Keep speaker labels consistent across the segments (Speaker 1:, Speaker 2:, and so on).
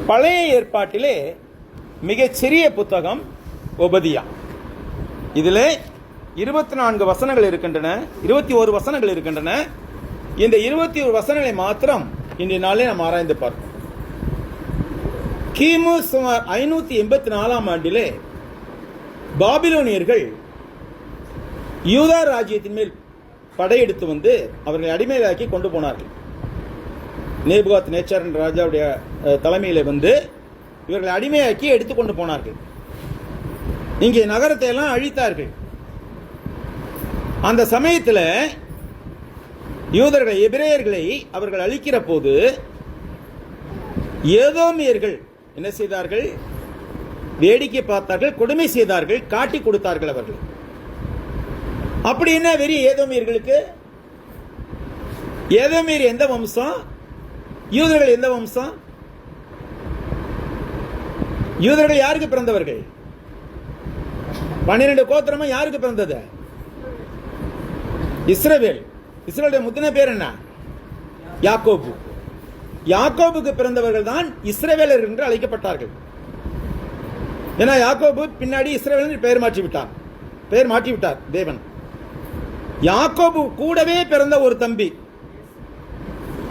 Speaker 1: பழைய ஏற்பாட்டிலே மிகச்சிறிய புத்தகம் ஒபதியா. இதில் 24 வசனங்கள் இருக்கின்றன, 21 வசனங்கள் இருக்கின்றன. இந்த 21 வசனங்களை மாத்திரம் இன்றைய நாளே நாம் ஆராய்ந்து பார்ப்போம். கிமு சுமார் 584 ஆண்டிலே பாபிலோனியர்கள் யூதா ராஜ்யத்தின் மேல் படையெடுத்து வந்து அவர்களை அடிமையாக்கி கொண்டு போனார்கள். நேபுகாத் நேச்சார் என்ற ராஜாவுடைய தலைமையில் வந்து இவர்களை அடிமையாக்கி எடுத்துக்கொண்டு போனார்கள். இங்கே நகரத்தை எல்லாம் அழித்தார்கள். அந்த சமயத்தில் யூதர்களை, எபிரேயர்களை அவர்கள் அழிக்கிற போது ஏதோமியர்கள் என்ன செய்தார்கள்? வேடிக்கை பார்த்தார்கள், கொடுமை செய்தார்கள், காட்டி கொடுத்தார்கள் அவர்கள். அப்படி என்ன வெறி ஏதோமியர்களுக்கு? ஏதோமியர் எந்த வம்சம்? யூதர்கள் எந்த வம்சம்? யூதர்கள் யாருக்கு பிறந்தவர்கள்? 12 கோத்திரமும் யாருக்கு பிறந்தது? இஸ்ரவேல். இஸ்ரவேலுடைய முத்தின பேர் என்ன? யாக்கோபு. யாக்கோபுக்கு பிறந்தவர்கள் தான் இஸ்ரவேலர் என்று அழைக்கப்பட்டார்கள். ஏன்னா யாக்கோபு பின்னாடி இஸ்ரவேல் பெயர் மாற்றி விட்டார் தேவன். யாக்கோபு கூடவே பிறந்த ஒரு தம்பி,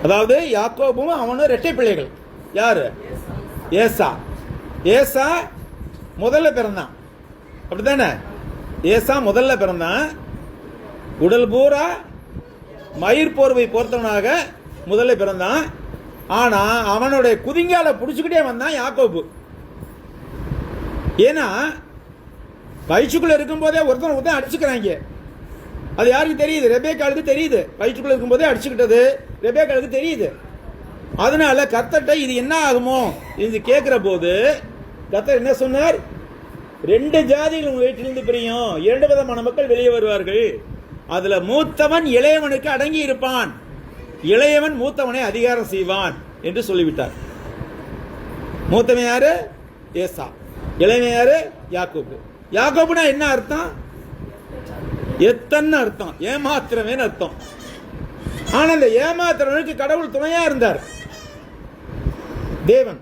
Speaker 1: அதாவது யாக்கோபும் அவனும் இரட்டை பிள்ளைகள். யாரு? ஏசா. ஏசா முதல்ல பிறந்தான், அப்படித்தானே? ஏசா முதல்ல பிறந்தான். உடல் பூரா மயிர் போர்வை பொறுத்தவனாக முதல்ல பிறந்தான். ஆனா அவனுடைய குதிங்கால புடிச்சுக்கிட்டே வந்தான் யாக்கோபு. ஏன்னா வயிற்றுக்குள்ள இருக்கும் போதே ஒருத்தன் அடிச்சுக்கிறாங்க. அது யாருக்கு தெரியுது? ரெபேக்காளுக்கு தெரியுது. வயிற்றுக்குள்ள இருக்கும் போதே அடிச்சுக்கிட்டது ரெபேக்காளுக்கு தெரியுது. அதனால கர்த்தர்ட்ட இது என்ன ஆகுமோ இது கேட்கிற போது கர்த்தர் என்ன சொன்னார்? 2 ஜாதிகள் உங்க வீட்டிலிருந்து பிரியும், 2 விதமான மக்கள் வெளியே வருவார்கள். அதுல மூத்தவன் இளையவனுக்கு அடங்கி இருப்பான், இளையவன் மூத்தவனை அதிகாரம் செய்வான் என்று சொல்லிவிட்டார். மூத்தவன் யாரு? ஏசா. இளையவன் யாரு? யாக்கோபு. யாக்கோபுனா என்ன அர்த்தம்? எத்தனை அர்த்தம்? ஏமாத்திரமே அர்த்தம். ஆனா இந்த ஏமாத்திரனுக்கு கடவுள் துணையா இருந்தார். தேவன்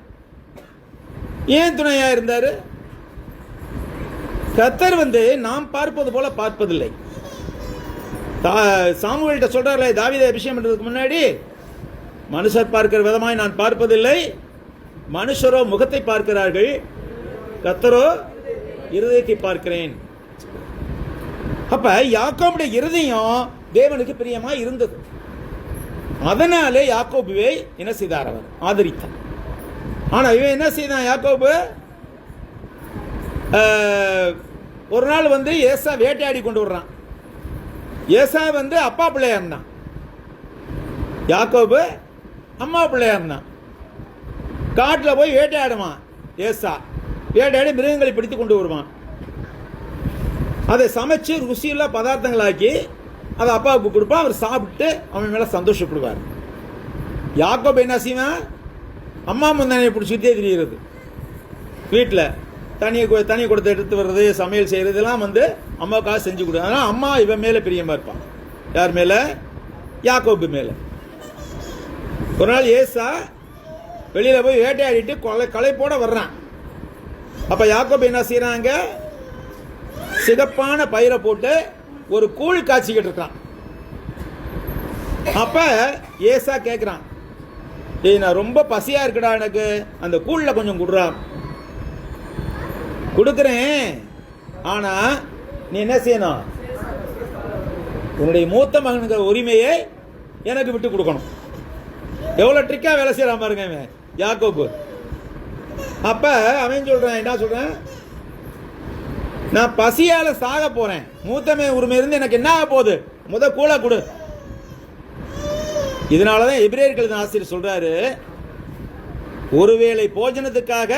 Speaker 1: ஏன் துணையா இருந்தாரு? கர்த்தர் வந்து நாம் பார்ப்பது போல பார்ப்பதில்லை. சாமுவேல்கிட்ட சொல்றாரு, தாவீதை அபிஷேகம் பண்றதுக்கு முன்னாடி, மனுஷர் பார்க்கிற விதமாய் நான் பார்ப்பதில்லை, மனுஷரோ முகத்தை பார்க்கிறார்கள், கர்த்தரோ இருதயத்தை பார்க்கிறேன். அப்ப யாக்கோபுடைய இருதயம் தேவனுக்கு பிரியமா இருந்தது. அதனாலே யாக்கோபுவை என்ன செய்தார்? அவர் ஆதரித்தார். ஆனா இவன் என்ன செய்தான்? யாக்கோபு ஒரு நாள் வந்து ஏசா வேட்டையாடி கொண்டு வர்றான். ஏசா வந்து அப்பா பிள்ளையா இருந்தான், யாக்கோபு அம்மா பிள்ளையா இருந்தான். காட்டுல போய் வேட்டையாடுவான் ஏசா. வேட்டையாடி மிருகங்களை பிடித்து கொண்டு வருவான். அதை சமைச்சு ருசியுள்ள பதார்த்தங்களாக்கி அதை அப்பாவுக்கு கொடுப்பான். அவர் சாப்பிட்டு அவன் மேல சந்தோஷப்படுவார். யாக்கோபு என்ன செய்வான்? அம்மா முந்தானையை பிடிச்சிட்டே திரிகிறது. வீட்டில் தனி கொடுத்து எடுத்து வர்றது, சமையல் செய்யறது இதெல்லாம் வந்து அம்மாவுக்காக செஞ்சு கொடு. அதனால அம்மா இவன் மேல பிரியமா இருப்பான். யார் மேல? யாக்கோபு மேல. ஒரு நாள் ஏசா வெளியில போய் வேட்டையாடிட்டு களைப்போட வர்றான். அப்ப யாக்கோபு என்ன செய்யறாங்க? சிகப்பான பயிரை போட்டு ஒரு கூழ் காய்ச்சிக்கிட்டு இருக்கான். அப்ப ஏசா கேட்கிறான், ஏய் நான் ரொம்ப பசியா இருக்குடா, எனக்கு அந்த கூழ்ல கொஞ்சம் குடுறா. கொடுக்கிறேன், ஆனா நீ என்ன செய்யணும்? உன்னுடைய மூத்த மகனுக்கு உரிமையை எனக்கு விட்டு கொடுக்கணும். எவ்வளவு ட்ரிக்கா வேலை செய்யறான் பாருங்க யாக்கோபு. அப்ப அவன் சொல்றான், என்ன சொல்றேன்? நான் பசியால சாக போறேன், மூத்தமே உரிமை இருந்து எனக்கு என்ன ஆக போகுது? கூழ கொடு. இதனாலதான் எபிரேயர்கள் ஆசிரியர் சொல்றாரு, ஒருவேளை போஜனத்துக்காக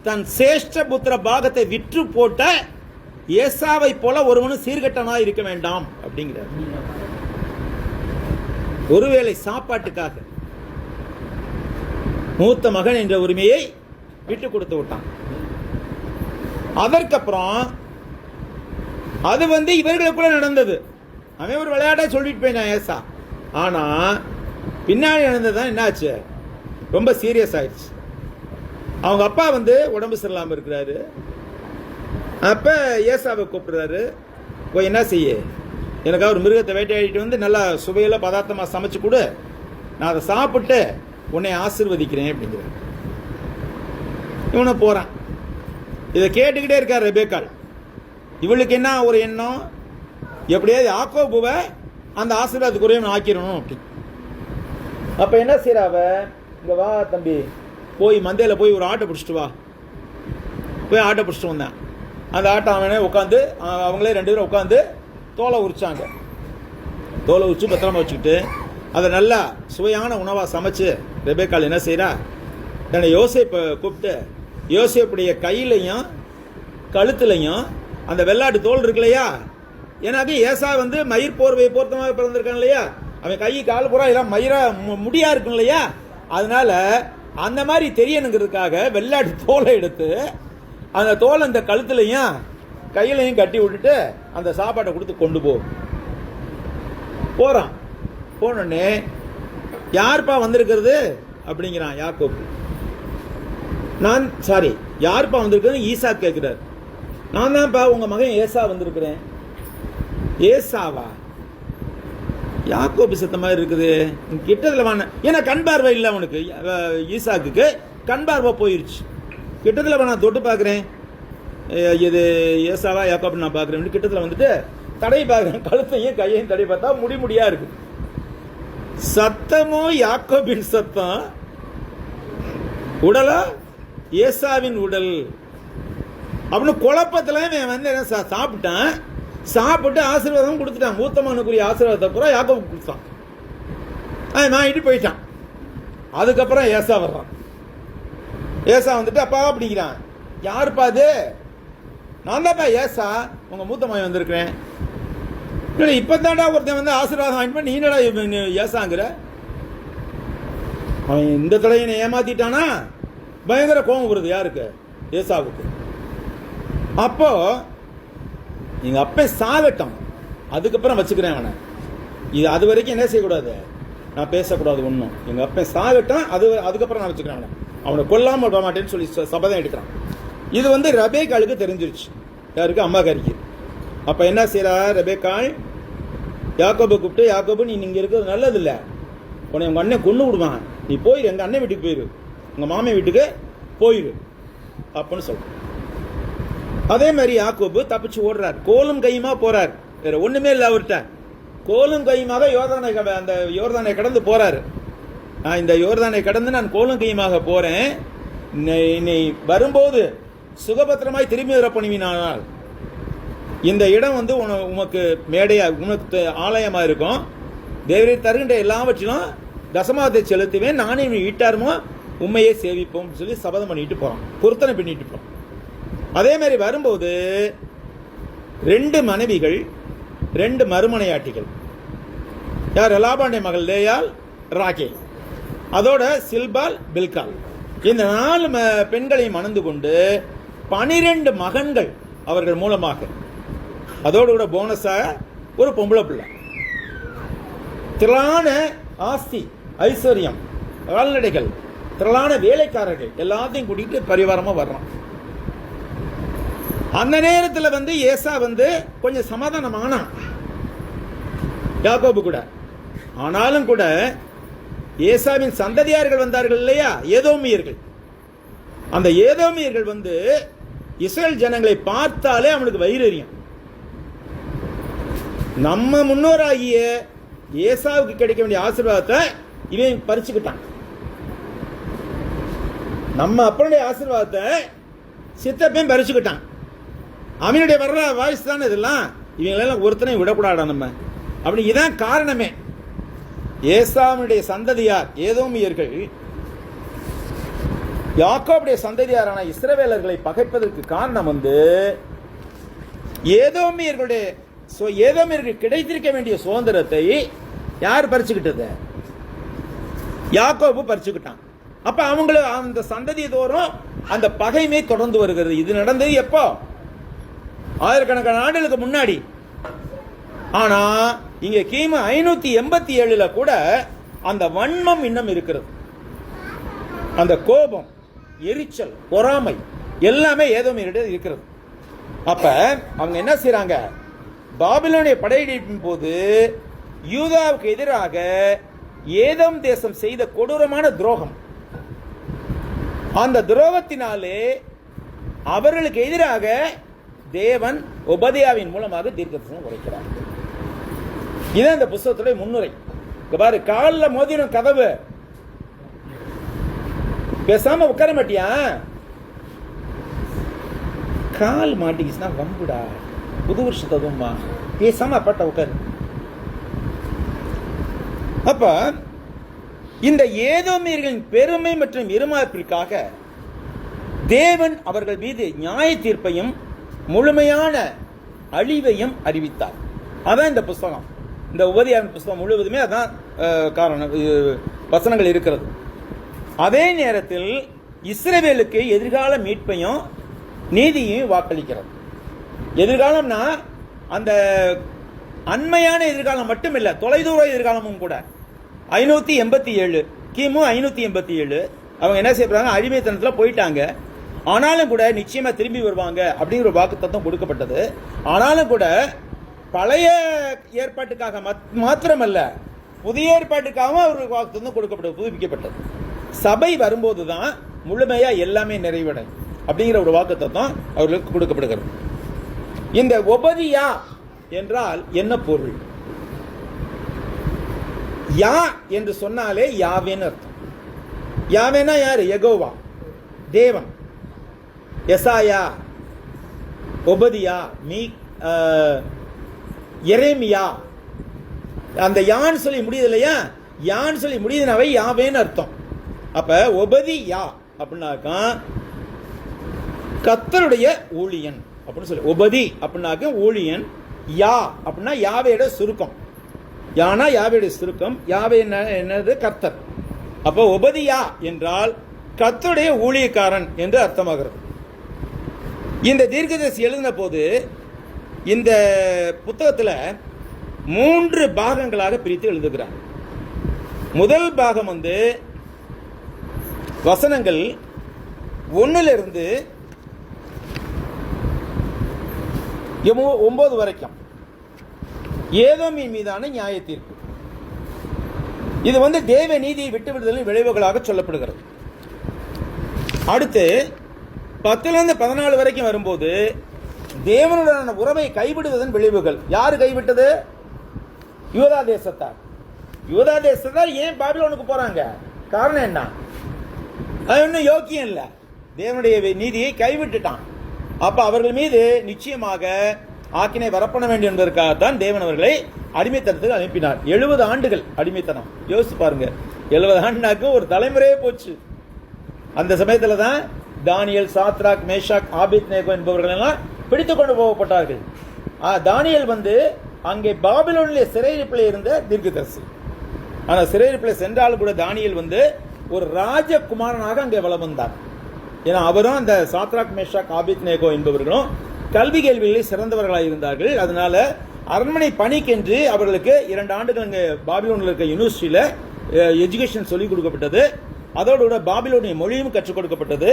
Speaker 1: தன் சேஷ்ட புத்திர பாகத்தை விற்று போட்ட ஏசாவை போல ஒருவனும் சீர்கட்டனா இருக்க வேண்டாம் அப்படிங்கிறார். ஒருவேளை சாப்பாட்டுக்காக மூத்த மகன் என்ற உரிமையை விட்டு கொடுத்து விட்டான். அதற்கப்புறம் அது வந்து இவர்களுக்குள்ள நடந்தது. அவன் ஒரு விளையாட்டை சொல்லிட்டு போயினான் ஏசா. ஆனா பின்னாடி நடந்ததுதான் என்னாச்சு? ரொம்ப சீரியஸ் ஆயிடுச்சு. அவங்க அப்பா வந்து உடம்பு சரியில்லாமல் இருக்கிறாரு. அப்போ ஏசாவை கூப்பிடுறாரு, போய் என்ன செய்ய, எனக்காக ஒரு மிருகத்தை வேட்டையாடிட்டு வந்து நல்லா சுவையில் பதார்த்தமாக சமைச்சு கொடு, நான் அதை சாப்பிட்டு உன்னை ஆசீர்வதிக்கிறேன் அப்படிங்கிறார். இவனை போகிறான். இதை கேட்டுக்கிட்டே இருக்கார் ரெபேக்காள். இவளுக்கு என்ன ஒரு எண்ணம், எப்படியாவது யாக்கோபுவை அந்த ஆசீர்வாதத்துக்குரியவன் ஆக்கிடணும் அப்படி. அப்போ என்ன செய்யறாவ, இங்கே வா தம்பி, போய் மந்தையில் போய் ஒரு ஆட்டை பிடிச்சிட்டு வா. போய் ஆட்டை பிடிச்சிட்டு வந்தேன். அந்த ஆட்டை அவனே உட்காந்து, அவங்களே 2 பேரும் உட்காந்து தோலை உரிச்சாங்க. தோலை உரிச்சு பத்திரமா வச்சுக்கிட்டு அதை நல்லா சுவையான உணவாக சமைச்சு ரெபேக்காள் என்ன செய்கிறா, தன்னை யோசேப்பை கூப்பிட்டு யோசேப்புடைய கையிலையும் கழுத்துலையும் அந்த வெள்ளாட்டு தோல் இருக்கு இல்லையா, ஏன்னாக்க ஏசா வந்து மயிர் போர்வை பொருத்தமாக பிறந்திருக்கான் இல்லையா, அவன் கை கால் பூரா எல்லாம் மயிரா முடியா இருக்கும் இல்லையா, அதனால அந்த மாதிரி தெரியணுங்கிறதுக்காக வெள்ளாட்டு தோலை எடுத்து அந்த தோலை அந்த கழுத்துலையும் கையிலையும் கட்டி விட்டுட்டு அந்த சாப்பாட்டை கொடுத்து கொண்டு போறான். போனோடனே யாருப்பா வந்திருக்கிறது அப்படிங்கிறான் யாக்கோபு. யாருப்பா வந்திருக்கிறது ஈசா கேட்கிறார். நான் தான்ப்பா உங்க மகன் ஏசா வந்திருக்கிறேன். ஏசாவா? யாக்கோபு சத்த மாதிரி இருக்குது, கிட்டத்தில் வான, ஏன்னா கண் பார்வை இல்லை அவனுக்கு, ஈசாக்கு கண் பார்வை போயிருச்சு. கிட்டத்தில் நான் தொட்டு பார்க்குறேன், இது ஏசாவா யாக்கோபு நான் பார்க்குறேன். கிட்டத்தில் வந்துட்டு தடை பார்க்குறேன், கழுத்தையும் கையையும் தடை பார்த்தா முடியா இருக்கு. சத்தமோ யாக்கோபின் சத்தம், உடலா ஏசாவின் உடல் அப்படின்னு குழப்பத்தில் வந்து என்ன சாப்பிட்டான். சாப்பிட்டு ஆசீர்வாதம் கொடுத்துட்டான். மூத்த மகனுக்குரிய ஆசீர்வாதத்தை பூரா யாக்கோபு கொடுத்தான். வாங்கிட்டு போயிட்டான். அதுக்கப்புறம் ஏசா வர்றான். ஏசா வந்துட்டு அப்பா அப்படிங்கிறான். யாருப்பா அது? நான் தான்ப்பா ஏசா, உங்க மூத்த மகன் வந்திருக்கிறேன். இப்பதான்டா ஒருத்தன் வந்து ஆசீர்வாதம் வாங்கிட்டு நீ என்னடா ஏசாங்கிற? அவன் இந்த தலையனை ஏமாத்திட்டானா பயங்கர கோபம் வருது. யாருக்கு? ஏசாவுக்கு. அப்போ எங்க அப்ப சாகட்டும், அதுக்கப்புறம் வச்சுக்கிறேன் அவனை. இது அது வரைக்கும் என்ன செய்யக்கூடாது, நான் பேசக்கூடாது ஒன்றும். எங்க அப்ப சாகட்டும், அதுக்கப்புறம் நான் வச்சுக்கிறேன் அவனை கொல்லாம விட மாட்டேன்னு சொல்லி சபதம் எடுக்கிறான். இது வந்து ரெபேக்காளுக்கு தெரிஞ்சிருச்சு. யாருக்கு? அம்மாக்காரிக்கு. அப்ப என்ன செய்யறா ரெபேக்காள், யாக்கோபை கூப்பிட்டு, யாக்கோபு நீ இங்க இருக்கிறது நல்லது இல்லை, உன்னை உங்க அண்ணன் கொண்டு விடுவான், நீ போயிரு, எங்க அண்ணன் வீட்டுக்கு போயிரு, உங்க மாமியை வீட்டுக்கு போயிரு அப்படின்னு சொல்ற. அதே மாதிரி யாக்கோபு தப்பிச்சு ஓடுறார். கோலும் கையுமா போறார், வேற ஒண்ணுமே இல்லை அவர்கிட்ட. கோலும் கையுமாக அந்த யோர்தானை கடந்து போறாரு. நான் இந்த யோர்தானை கடந்து நான் கோலும் கையுமாக போறேன், நீ வரும்போது சுகபத்திரமாய் திரும்பி வர பண்ணுவினால் இந்த இடம் வந்து உனக்கு மேடையா, உனக்கு ஆலயமா இருக்கும், தேவரை தருகின்ற எல்லாவற்றிலும் தசமாவத்தை செலுத்துவேன், நானே வீட்டாருமோ உண்மையை சேவிப்போம் சொல்லி சபதம் பண்ணிட்டு போறான், பொருத்தனை பண்ணிட்டு போறான். அதே மாதிரி வரும்போது 2 மனைவிகள், 2 மறுமனையாட்டிகள். யார்? லாபானுடைய மகள் லேயாள், ராகேல், அதோட சில்பால், பில்கால். இந்த 4 பெண்களை மணந்து கொண்டு 12 மகன்கள் அவர்கள் மூலமாக. அதோடு கூட போனஸாக ஒரு பொம்பளை பிள்ளை. திரளான ஆஸ்தி, ஐஸ்வர்யம், கால்நடைகள், திரளான வேலைக்காரர்கள் எல்லாத்தையும் கூட்டிட்டு பரிவாரமா வர்றான். அந்த நேரத்தில் வந்து ஏசா வந்து கொஞ்சம் சமாதானமானான் யாக்கோபு கூட. ஆனாலும் கூட ஏசாவின் சந்ததியார்கள் வந்தார்கள் இல்லையா, ஏதோமியர்கள். அந்த ஏதோமியர்கள் வந்து இஸ்ரேல் ஜனங்களை பார்த்தாலே அவனுக்கு வயிறு எரியும். நம்ம முன்னோராகிய ஏசாவுக்கு கிடைக்க வேண்டிய ஆசீர்வாதத்தை இவன் பறிச்சுக்கிட்டான். நம்ம அப்பனுடைய ஆசீர்வாதத்தை சித்தப்பையும் பறிச்சுக்கிட்டான். அவனுடைய வர்ற வாய்ஸ் தானே இதெல்லாம். இவங்களெல்லாம் ஒருத்தனையும் விடக்கூடாடா நம்ம அப்படி. இதான் காரணமே. ஏசாவுடைய சந்ததியார் ஏதோமியர்கள் யாக்கோபுடைய சந்ததியாரான இஸ்ரவேலர்களை பகைப்பதற்கு காரணம் வந்து ஏதோமியர்கள் கிடைத்திருக்க வேண்டிய சுதந்திரத்தை யார் பறிச்சுக்கிட்டது? யாக்கோபு பறிச்சுக்கிட்டான். அப்ப அவங்கள அந்த சந்ததி தோறும் அந்த பகைமை தொடர்ந்து வருகிறது. இது நடந்தது எப்போ? ஆயிரக்கணக்கான ஆண்டுகளுக்கு முன்னாடி. ஆனா இங்க கிமு 587 கூட அந்த வன்மம் இன்னும் இருக்கிறது. அந்த கோபம் எரிச்சல், பொறாமை எல்லாமே ஏதோமியரிடம் இருக்கிறது. அப்ப அவங்க என்ன செய்யறாங்க, பாபிலோனிய படையெடுப்பின் போது யூதாவுக்கு எதிராக ஏதோம் தேசம் செய்த கொடூரமான துரோகம், அந்த துரோகத்தினாலே அவர்களுக்கு எதிராக தேவன் ஒபதியாவின் மூலமாக தீர்க்கதரிசனம் உரைக்கிறார். இதான் இந்த புத்தகத்துடைய முன்னுரை. பாரு, காலில் மோதிரும் கதவு, பேசாம உட்கார மாட்டியா? கால் மாட்டிக்கிச்சுன்னா வம்புடா, புது வருஷத்ததுமா, பேசாம அப்பாட்ட உட்காரு. அப்ப இந்த ஏதோமியர்களின் பெருமை மற்றும் இருமாப்பிற்காக தேவன் அவர்கள் மீது நியாய தீர்ப்பையும் முழுமையான அழிவையும் அறிவித்தார். அதான் இந்த புஸ்தகம், இந்த உபதியாவின் புஸ்தகம் முழுவதுமே அதான் காரணம், வசனங்கள் இருக்கிறது. அதே நேரத்தில் இஸ்ரவேலுக்கு எதிர்கால மீட்பையும் நீதியையும் வாக்களிக்கிறது. எதிர்காலம்னா அந்த அண்மையான எதிர்காலம் மட்டும் இல்லை, தொலைதூர எதிர்காலமும் கூட. 587 கிமு 587 அவங்க என்ன செய்யறாங்க, அடிமைத்தனத்தில் போயிட்டாங்க. ஆனாலும் கூட நிச்சயமா திரும்பி வருவாங்க அப்படிங்கிற ஒரு வாக்குத்தத்தம் கொடுக்கப்பட்டது. ஆனாலும் கூட பழைய ஏற்பாட்டுக்காக மாத்திரமல்ல, புதிய ஏற்பாட்டுக்காகவும் அவர்களுக்கு வாக்குத்தத்தம் கொடுக்கப்பட்டது, புதுப்பிக்கப்பட்டது. சபை வரும்போது தான் முழுமையா எல்லாமே நிறைவடையும் அப்படிங்கிற ஒரு வாக்குத்தத்தம் அவர்களுக்கு கொடுக்கப்படுகிறது. இந்த ஒபதியா என்றால் என்ன பொருள்? யா என்று சொன்னாலே யாவேன்னு அர்த்தம். யாவேனா யாரு? யெகோவா, தேவன். எசாயா, ஒபதியா, எரேமியா, அந்த யான் சொல்லி முடியுது இல்லையா, யான் சொல்லி முடியுதுனாவே யாவேன்னு அர்த்தம். அப்ப ஒபதியா அப்படின்னாக்கா கர்த்தருடைய ஊழியன் அப்படின்னு சொல்லி, ஒபதி அப்படின்னாக்க ஊழியன், யா அப்படின்னா யாவேட சுருக்கம், யானா யாவேட சுருக்கம், யாவே என்னது? கர்த்தர். அப்போ ஒபதியா என்றால் கர்த்தருடைய ஊழியக்காரன் என்று அர்த்தமாகிறது. இந்த தீர்க்கதரிசி எழுதின போது இந்த புத்தகத்தில் 3 பாகங்களாக பிரித்து எழுதுகிறார். முதல் பாகம் வசனங்கள் 1 9 வரைக்கும் ஏதோமின் மீதான நியாய தீர்ப்பு. இது தேவ நீதியை விட்டுவிடுதலின் விளைவுகளாக சொல்லப்படுகிறது. அடுத்து 10-14 வரைக்கும் வரும்போது தேவனுடனான உறவை கைவிடுவதன் விளைவுகள். யாரு கைவிட்டது? யூதா தேசத்தார். யூதா தேசத்தார் ஏன் பாபிலோனுக்கு போறாங்க? காரணம் என்ன? அது ஒன்றும் யோக்கியம் இல்லை, தேவனுடைய நீதியை கைவிட்டுட்டான். அப்ப அவர்கள் மீது நிச்சயமாக ஆக்கினை வரப்பட வேண்டும் என்பதற்காகத்தான் தேவன் அவர்களை அடிமைத்தனத்துக்கு அனுப்பினார். 70 ஆண்டுகள் அடிமைத்தனம். யோசிச்சு பாருங்க, 70 ஆண்டுனாக்கு ஒரு தலைமுறையே போச்சு. அந்த சமயத்தில் தான் தானியல், சாத்ராக், மேஷாக், ஆபேத்நேகோ என்பவர்கள் எல்லாம் பிடித்துக் கொண்டு போகப்பட்டார்கள். தானியல் அங்கே பாபிலோனிலே சிறையிருப்பில் இருந்த தீர்க்கதரிசி. ஆனால் சிறையிருப்பில் சென்றாலும் கூட தானியல் ஒரு ராஜகுமாரனாக அங்கே வலம் வந்தார். ஏன்னா அவரும் அந்த சாத்ராக், மேஷாக், ஆபேத்நேகோ என்பவர்களும் கல்வி கேள்விகளில் சிறந்தவர்களாக இருந்தார்கள். அதனால அரண்மனை பணிக்கென்று அவர்களுக்கு 2 ஆண்டுகள் அங்கே பாபிலோனில் இருக்க யூனிவர்சிட்டியில் எஜுகேஷன் சொல்லிக் கொடுக்கப்பட்டது. அதோடு கூட பாபிலோனிய மொழியும் கற்றுக் கொடுக்கப்பட்டது.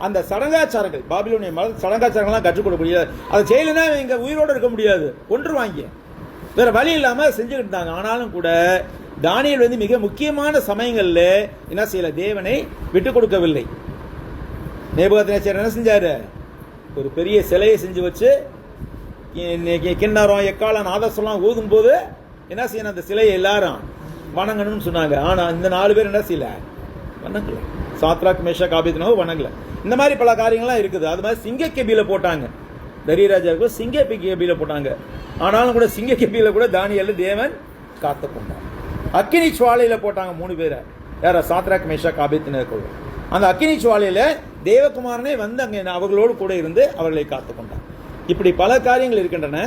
Speaker 1: அந்த சடங்காச்சாரங்கள், பாபிலோனிய சடங்காச்சாரங்கள்லாம் கற்றுக் கொடுக்க முடியாது. அதை செய்யலைன்னா இங்கே உயிரோடு இருக்க முடியாது, ஒன்று வாங்கி வேற வழி இல்லாமல் செஞ்சுக்கிட்டு இருந்தாங்க. ஆனாலும் கூட தானியேல் மிக முக்கியமான சமயங்களில் என்ன செய்யல, தேவனை விட்டுக் கொடுக்கவில்லை. நேபுகாத்நேச்சர் என்ன செஞ்சாரு, ஒரு பெரிய சிலையை செஞ்சு வச்சு கிண்ணறம், எக்காலம், நாதஸ்வரம் ஊதும் போது என்ன செய்யணும், அந்த சிலையை எல்லாரும் வணங்கணும்னு சொன்னாங்க. ஆனால் இந்த 4 பேர் என்ன செய்யல, வணங்கல. சாத்ராக், மேஷாக், ஆபேத்நேகோ வணங்கல. இந்த மாதிரி பல காரியங்கள்லாம் இருக்குது. அது மாதிரி சிங்க கெபியில போட்டாங்க, தரியராஜாவுக்கு சிங்க கெபியில போட்டாங்க. ஆனாலும் கூட சிங்க கெபியில கூட தானியேல் தேவன் காத்து கொண்டார். அக்கினி சுவாலையில போட்டாங்க 3 பேரை, யார? Shadrach, Meshach, Abednego. அந்த அக்கினி சுவாலையில தேவகுமாரனே அங்கே அவர்களோடு கூட இருந்து அவர்களை காத்து கொண்டார். இப்படி பல காரியங்கள் இருக்கின்றன.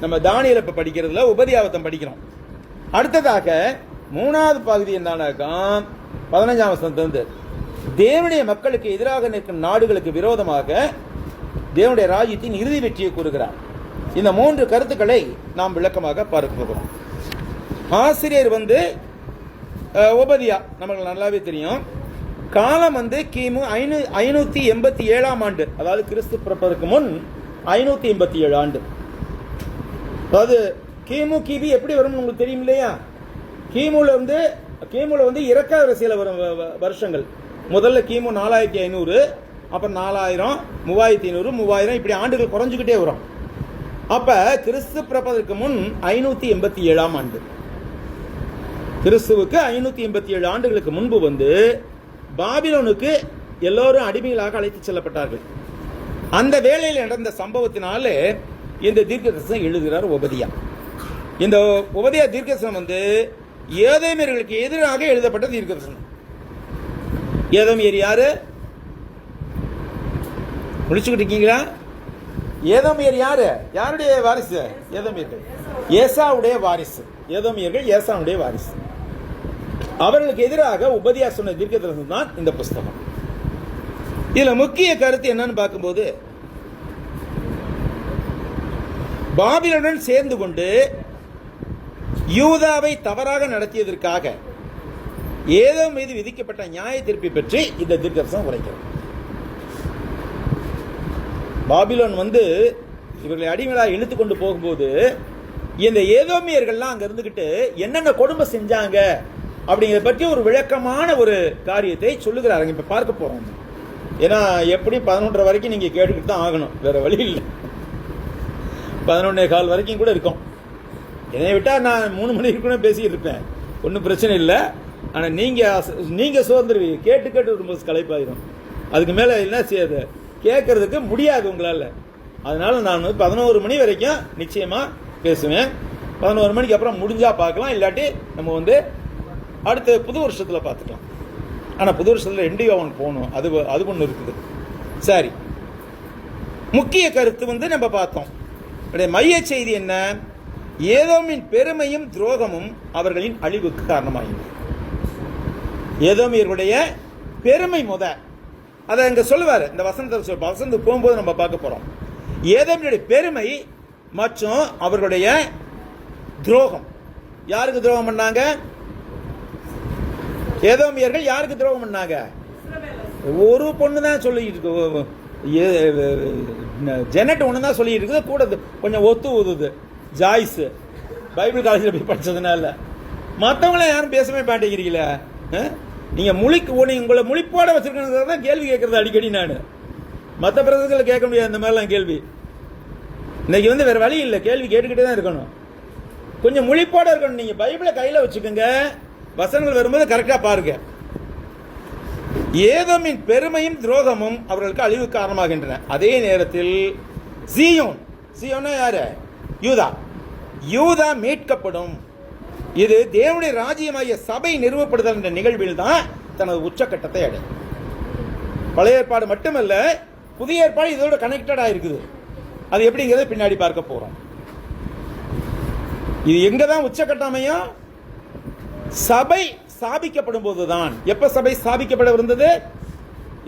Speaker 1: நம்ம தானியேல் இப்ப படிக்கிறதுல உபதியாவத்தம் படிக்கிறோம். அடுத்ததாக 3வது பகுதி என்னன்னாக்கா 15ஆம் வசனத்திலிருந்து தேவனுடைய மக்களுக்கு எதிராக நிற்கும் நாடுகளுக்கு விரோதமாக தேவனுடைய ராஜ்யத்தின் இறுதி வெற்றியை கூறுகிறார். இந்த 3 கருத்துக்களை நாம் விளக்கமாக பார்க்கிறோம். ஆசிரியர் ஒபதியா நமக்கு நல்லாவே தெரியும். காலம் வந்து கிமு 587 ஆண்டு, அதாவது கிறிஸ்து பிறப்பதற்கு முன் 587 ஆண்டு. அதாவது கிமு கிபி எப்படி வரும் உங்களுக்கு தெரியும் இல்லையா? கிமுல வந்து இறக்க வரிசையில் வரும் வருஷங்கள். முதல்ல கிமு 4500, அப்புறம் 4000, 3500, 3000, இப்படி ஆண்டுகள் குறைஞ்சுக்கிட்டே வரும். அப்ப கிறிஸ்து பிறப்பதற்கு முன் 587 ஆண்டு. கிறிஸ்துவுக்கு 587 ஆண்டுகளுக்கு முன்பு வந்து பாபிலோனுக்கு எல்லோரும் அடிமைகளாக அழைத்து செல்லப்பட்டார்கள். அந்த வேளையில் நடந்த சம்பவத்தினாலே இந்த தீர்க்கதரிசனம் எழுதுகிறார் உபதியா. இந்த உபதியா தீர்க்கதரிசனம் வந்து ஏதோமியர்களுக்கு எதிராக எழுதப்பட்ட தீர்க்கதரிசனம். ஏதோமியர் யாரு? முடிச்சுக்கிட்டு இருக்கீங்களா? ஏதோமியர் யாரு? யாருடைய வாரிசு? ஏதோமியர்கள் ஏசாவுடைய வாரிசு. ஏதோமியர்கள் ஏசாவுடைய வாரிசு. அவர்களுக்கு எதிராக உபதியா சொன்ன தீர்க்கதரிசனம் தான் இந்த புஸ்தகம். இதுல முக்கிய கருத்து என்னன்னு பார்க்கும்போது, பாபிலோனுடன் சேர்ந்து கொண்டு யூதாவை தவறாக நடத்தியதற்காக ஏதோ மீது விதிக்கப்பட்ட நியாய தீர்ப்பை பற்றி இந்த தீர்க்கதரிசனம் உரைக்கிறது. பாபிலோன் வந்து இவர்களை அடிமைகளாக இழுத்து கொண்டு போகும்போது இந்த ஏதோமியர்கள்லாம் அங்க இருந்துகிட்டு என்னென்ன கொடுமை செஞ்சாங்க அப்படிங்கிறத பற்றி ஒரு விளக்கமான ஒரு காரியத்தை சொல்லுகிறாங்க. இப்ப பார்க்க போறோம். ஏன்னா எப்படி 11:30 வரைக்கும் நீங்க கேட்டுக்கிட்டு தான் ஆகணும், வேற வழி இல்லை. 11:15 வரைக்கும் கூட இருக்கும். என்னை விட்டா நான் 3 மணி கூட பேசிக்கிட்டு இருப்பேன், ஒன்றும் பிரச்சனை இல்லை. ஆனால் நீங்க சுதந்திரவீங்க, கேட்டு ரொம்ப களைப்பாயிரும். அதுக்கு மேலே என்ன செய்யாது, கேட்கறதுக்கு முடியாது உங்களால். அதனால நான் 11 மணி வரைக்கும் நிச்சயமா பேசுவேன். 11 மணிக்கு அப்புறம் முடிஞ்சா பார்க்கலாம், இல்லாட்டி நம்ம வந்து அடுத்த புது வருஷத்தில் பார்த்துக்கலாம். ஆனால் புது வருஷத்தில் 2 யோவான் போகணும், அது ஒன்று இருக்குது. சரி, முக்கிய கருத்து வந்து நம்ம பார்த்தோம். மைய செய்தி என்ன? ஏதோமின் பெருமையும் துரோகமும் அவர்களின் அழிவுக்கு காரணமாயின. ஏதோமியர்களுடைய பெருமை அதை அங்க சொல்லுவாரு. இந்த வசனத்தை போகும்போது நம்ம பார்க்க போறோம். ஏதோமியருடைய பெருமை மற்றும் அவர்களுடைய துரோகம். யாருக்கு துரோகம் பண்ணாங்க? ஏதோமியர்கள் யாருக்கு துரோகம் பண்ணாங்க? ஒரு பொண்ணு தான் சொல்லிட்டு இருக்கு, ஜெனட் ஒன்று தான் சொல்லிட்டு இருக்குது. கூட கொஞ்சம் ஒத்து ஊதுது, ஜாய்ஸ் பைபிள் காலேஜில் போய் படித்ததுனால. மற்றவங்கள யாரும் பேசவே மாட்டேங்கிறீங்களா? நீங்கள் உங்களை முழிப்போட வச்சிருக்கணும் தான் கேள்வி கேட்கறது அடிக்கடி. நான் மற்ற பிரதர்களை கேட்க முடியாது இந்த மாதிரிலாம் கேள்வி. இன்னைக்கு வந்து வேற வழி இல்லை, கேள்வி கேட்டுக்கிட்டே தான் இருக்கணும். கொஞ்சம் முழிப்போட இருக்கணும். நீங்கள் பைபிளை கையில் வச்சுக்கோங்க, வசனங்கள் வரும்போது கரெக்டாக பாருங்க. ஏதோமின் பெருமையும் துரோகமும் அவர்களுக்கு அழிவு காரணமாகின்றன. அதே நேரத்தில் சீயோன்னா யாரு? யூதா மீட்கப்படும். இது தேவனுடைய ராஜ்யமாகிய சபை நிறுவப்படுதல் என்ற நிகழ்வில் தான் தனது உச்சக்கட்டத்தை அடையும். பழைய ஏற்பாடு மட்டுமல்ல, புதிய ஏற்பாடு இதோட கனெக்டடா இருக்குது. அது எப்படிங்கிறத பின்னாடி பார்க்க போறோம். இது எங்கதான் உச்சக்கட்டமையும்? சபை ஸ்தாபிக்கப்படும் போதுதான். எப்ப சபை ஸ்தாபிக்கப்பட இருந்தது?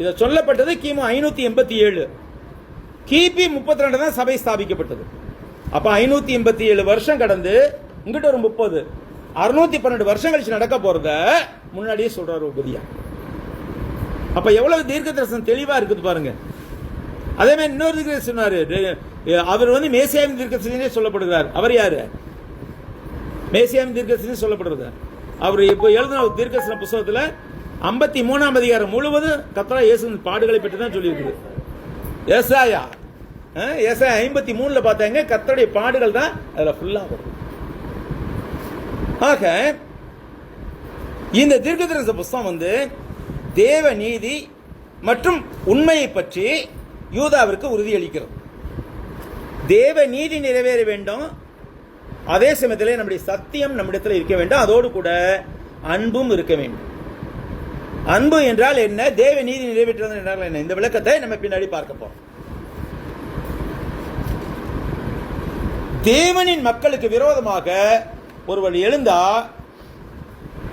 Speaker 1: இதை சொல்லப்பட்டது கிமு 587. கிபி 32 தான் சபை ஸ்தாபிக்கப்பட்டது. அப்ப 587 வருஷம் கடந்து இங்கிட்ட ஒரு 30, 612 வருஷம் கழிச்சு நடக்க போறத முன்னாடியே சொல்றாரு உபதியா. அப்ப எவ்வளவு தீர்க்க தரிசனம் தெளிவா இருக்குது பாருங்க. அதே மாதிரி இன்னொரு தீர்க்க சொன்னாரு, அவர் வந்து மேசியாவின் தீர்க்கதரிசியே சொல்லப்படுகிறார். அவர் யாரு? மேசியாவின் தீர்க்கதரிசி சொல்லப்படுறது. அவர் இப்போ எழுதின தீர்க்கதரிசன புத்தகத்தில் 53ஆம் அதிகாரம் முழுவதும் கர்த்தராகிய இயேசுவின் பாடுகளை பற்றி தான் சொல்லியிருக்குது. ஏசாயா 53ல பார்த்தாங்க, கர்த்தருடைய பாடுகள் தான் அதில் ஃபுல்லாக வரும். ஆக இந்த தீர்க்கதரிசன புத்தகம் வந்து தேவ நீதி மற்றும் உண்மையை பற்றி யூதாவிற்கு உறுதியளிக்கிறது. தேவ நீதி நிறைவேற வேண்டும், அதே சமயத்தில் நம்முடைய சத்தியம் நம்மிடத்தில் இருக்க வேண்டும், அதோடு கூட அன்பும் இருக்க வேண்டும். அன்பு என்றால் என்ன, தேவ நீதி நிறைவேற்றுவது என்றால் என்ன, இந்த விளக்கத்தை நம்ம பின்னாடி பார்க்க போறோம். தேவனின் மக்களுக்கு விரோதமாக ஒருவர் எழுந்தா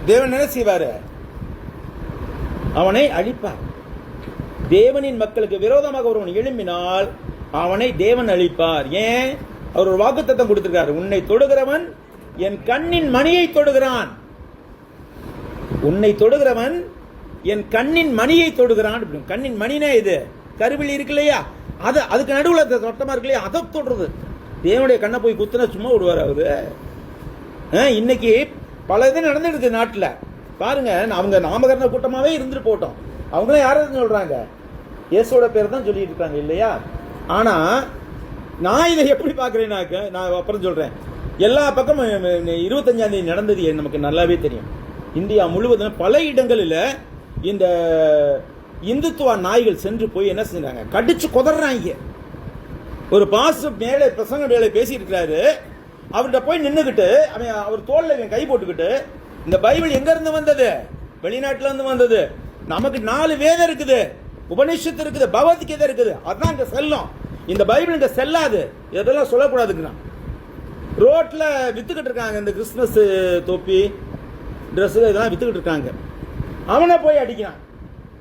Speaker 1: தேவன் என்ன செய்வார்? அவனை அழிப்பார். தேவனின் மக்களுக்கு விரோதமாக ஒருவன் எழும்பினால் அவனை தேவன் அழிப்பார். ஏன்? அவர் ஒரு வாக்குத்தத்தம் கொடுத்திருக்கார். உன்னை தொடுகிறவன் என் கண்ணின் மணியை தொடுகிறான். உன்னை தொடுகிறவன் என் கண்ணின் மணியை தொடுகிறான். கண்ணின் மணினா இது கருவிழி இருக்கு இல்லையா, அதுக்கு நடுவில் தொட்டமா இருக்கு இல்லையா, அதை தொடுறது. தேவனுடைய கண்ணை போய் குத்துனா சும்மா விடுவார் அவரு? இன்னைக்கு பல இது நடந்துடுது நாட்டில் பாருங்க. அவங்க நாமகரண கூட்டமாவே இருந்துட்டு போட்டோம், அவங்களும் யாரும் சொல்றாங்க, இயேசுவோட பேர் தான் சொல்லிட்டு இருக்காங்க இல்லையா. ஆனா நான் இதை எப்படி பாக்குறேன்னாக்க, நான் அப்புறம் சொல்றேன். எல்லா பக்கமும் 25ஆம் தேதி நடந்தது நமக்கு நல்லாவே தெரியும். இந்தியா முழுவதும் பல இடங்களில் இந்த இந்துத்துவ நாய்கள் சென்று போய் என்ன செஞ்சாங்க, கடிச்சு குதறாங்க. ஒரு பாஸ் மேலே பிரசங்க மேலே பேசிட்டு இருக்காரு, அவர்கிட்ட போய் நின்றுக்கிட்டு அவர் தோல்ல கை போட்டுக்கிட்டு, இந்த பைபிள் எங்க இருந்து வந்தது? வெளிநாட்டுல இருந்து வந்தது. நமக்கு 4 வேதம் இருக்குது, உபநிஷத்து இருக்குது, பகவத்கீதை இருக்குது, அதான் இங்க செல்லும். இந்த பைபிள் இங்க செல்லாது, இதெல்லாம் சொல்லக்கூடாதுங்க. ரோட்ல வித்துக்கிட்டு இருக்காங்க இந்த கிறிஸ்துமஸ் தொப்பி ட்ரெஸ் இதெல்லாம் வித்துக்கிட்டு இருக்காங்க. அவனை போய் அடிக்கிறான்,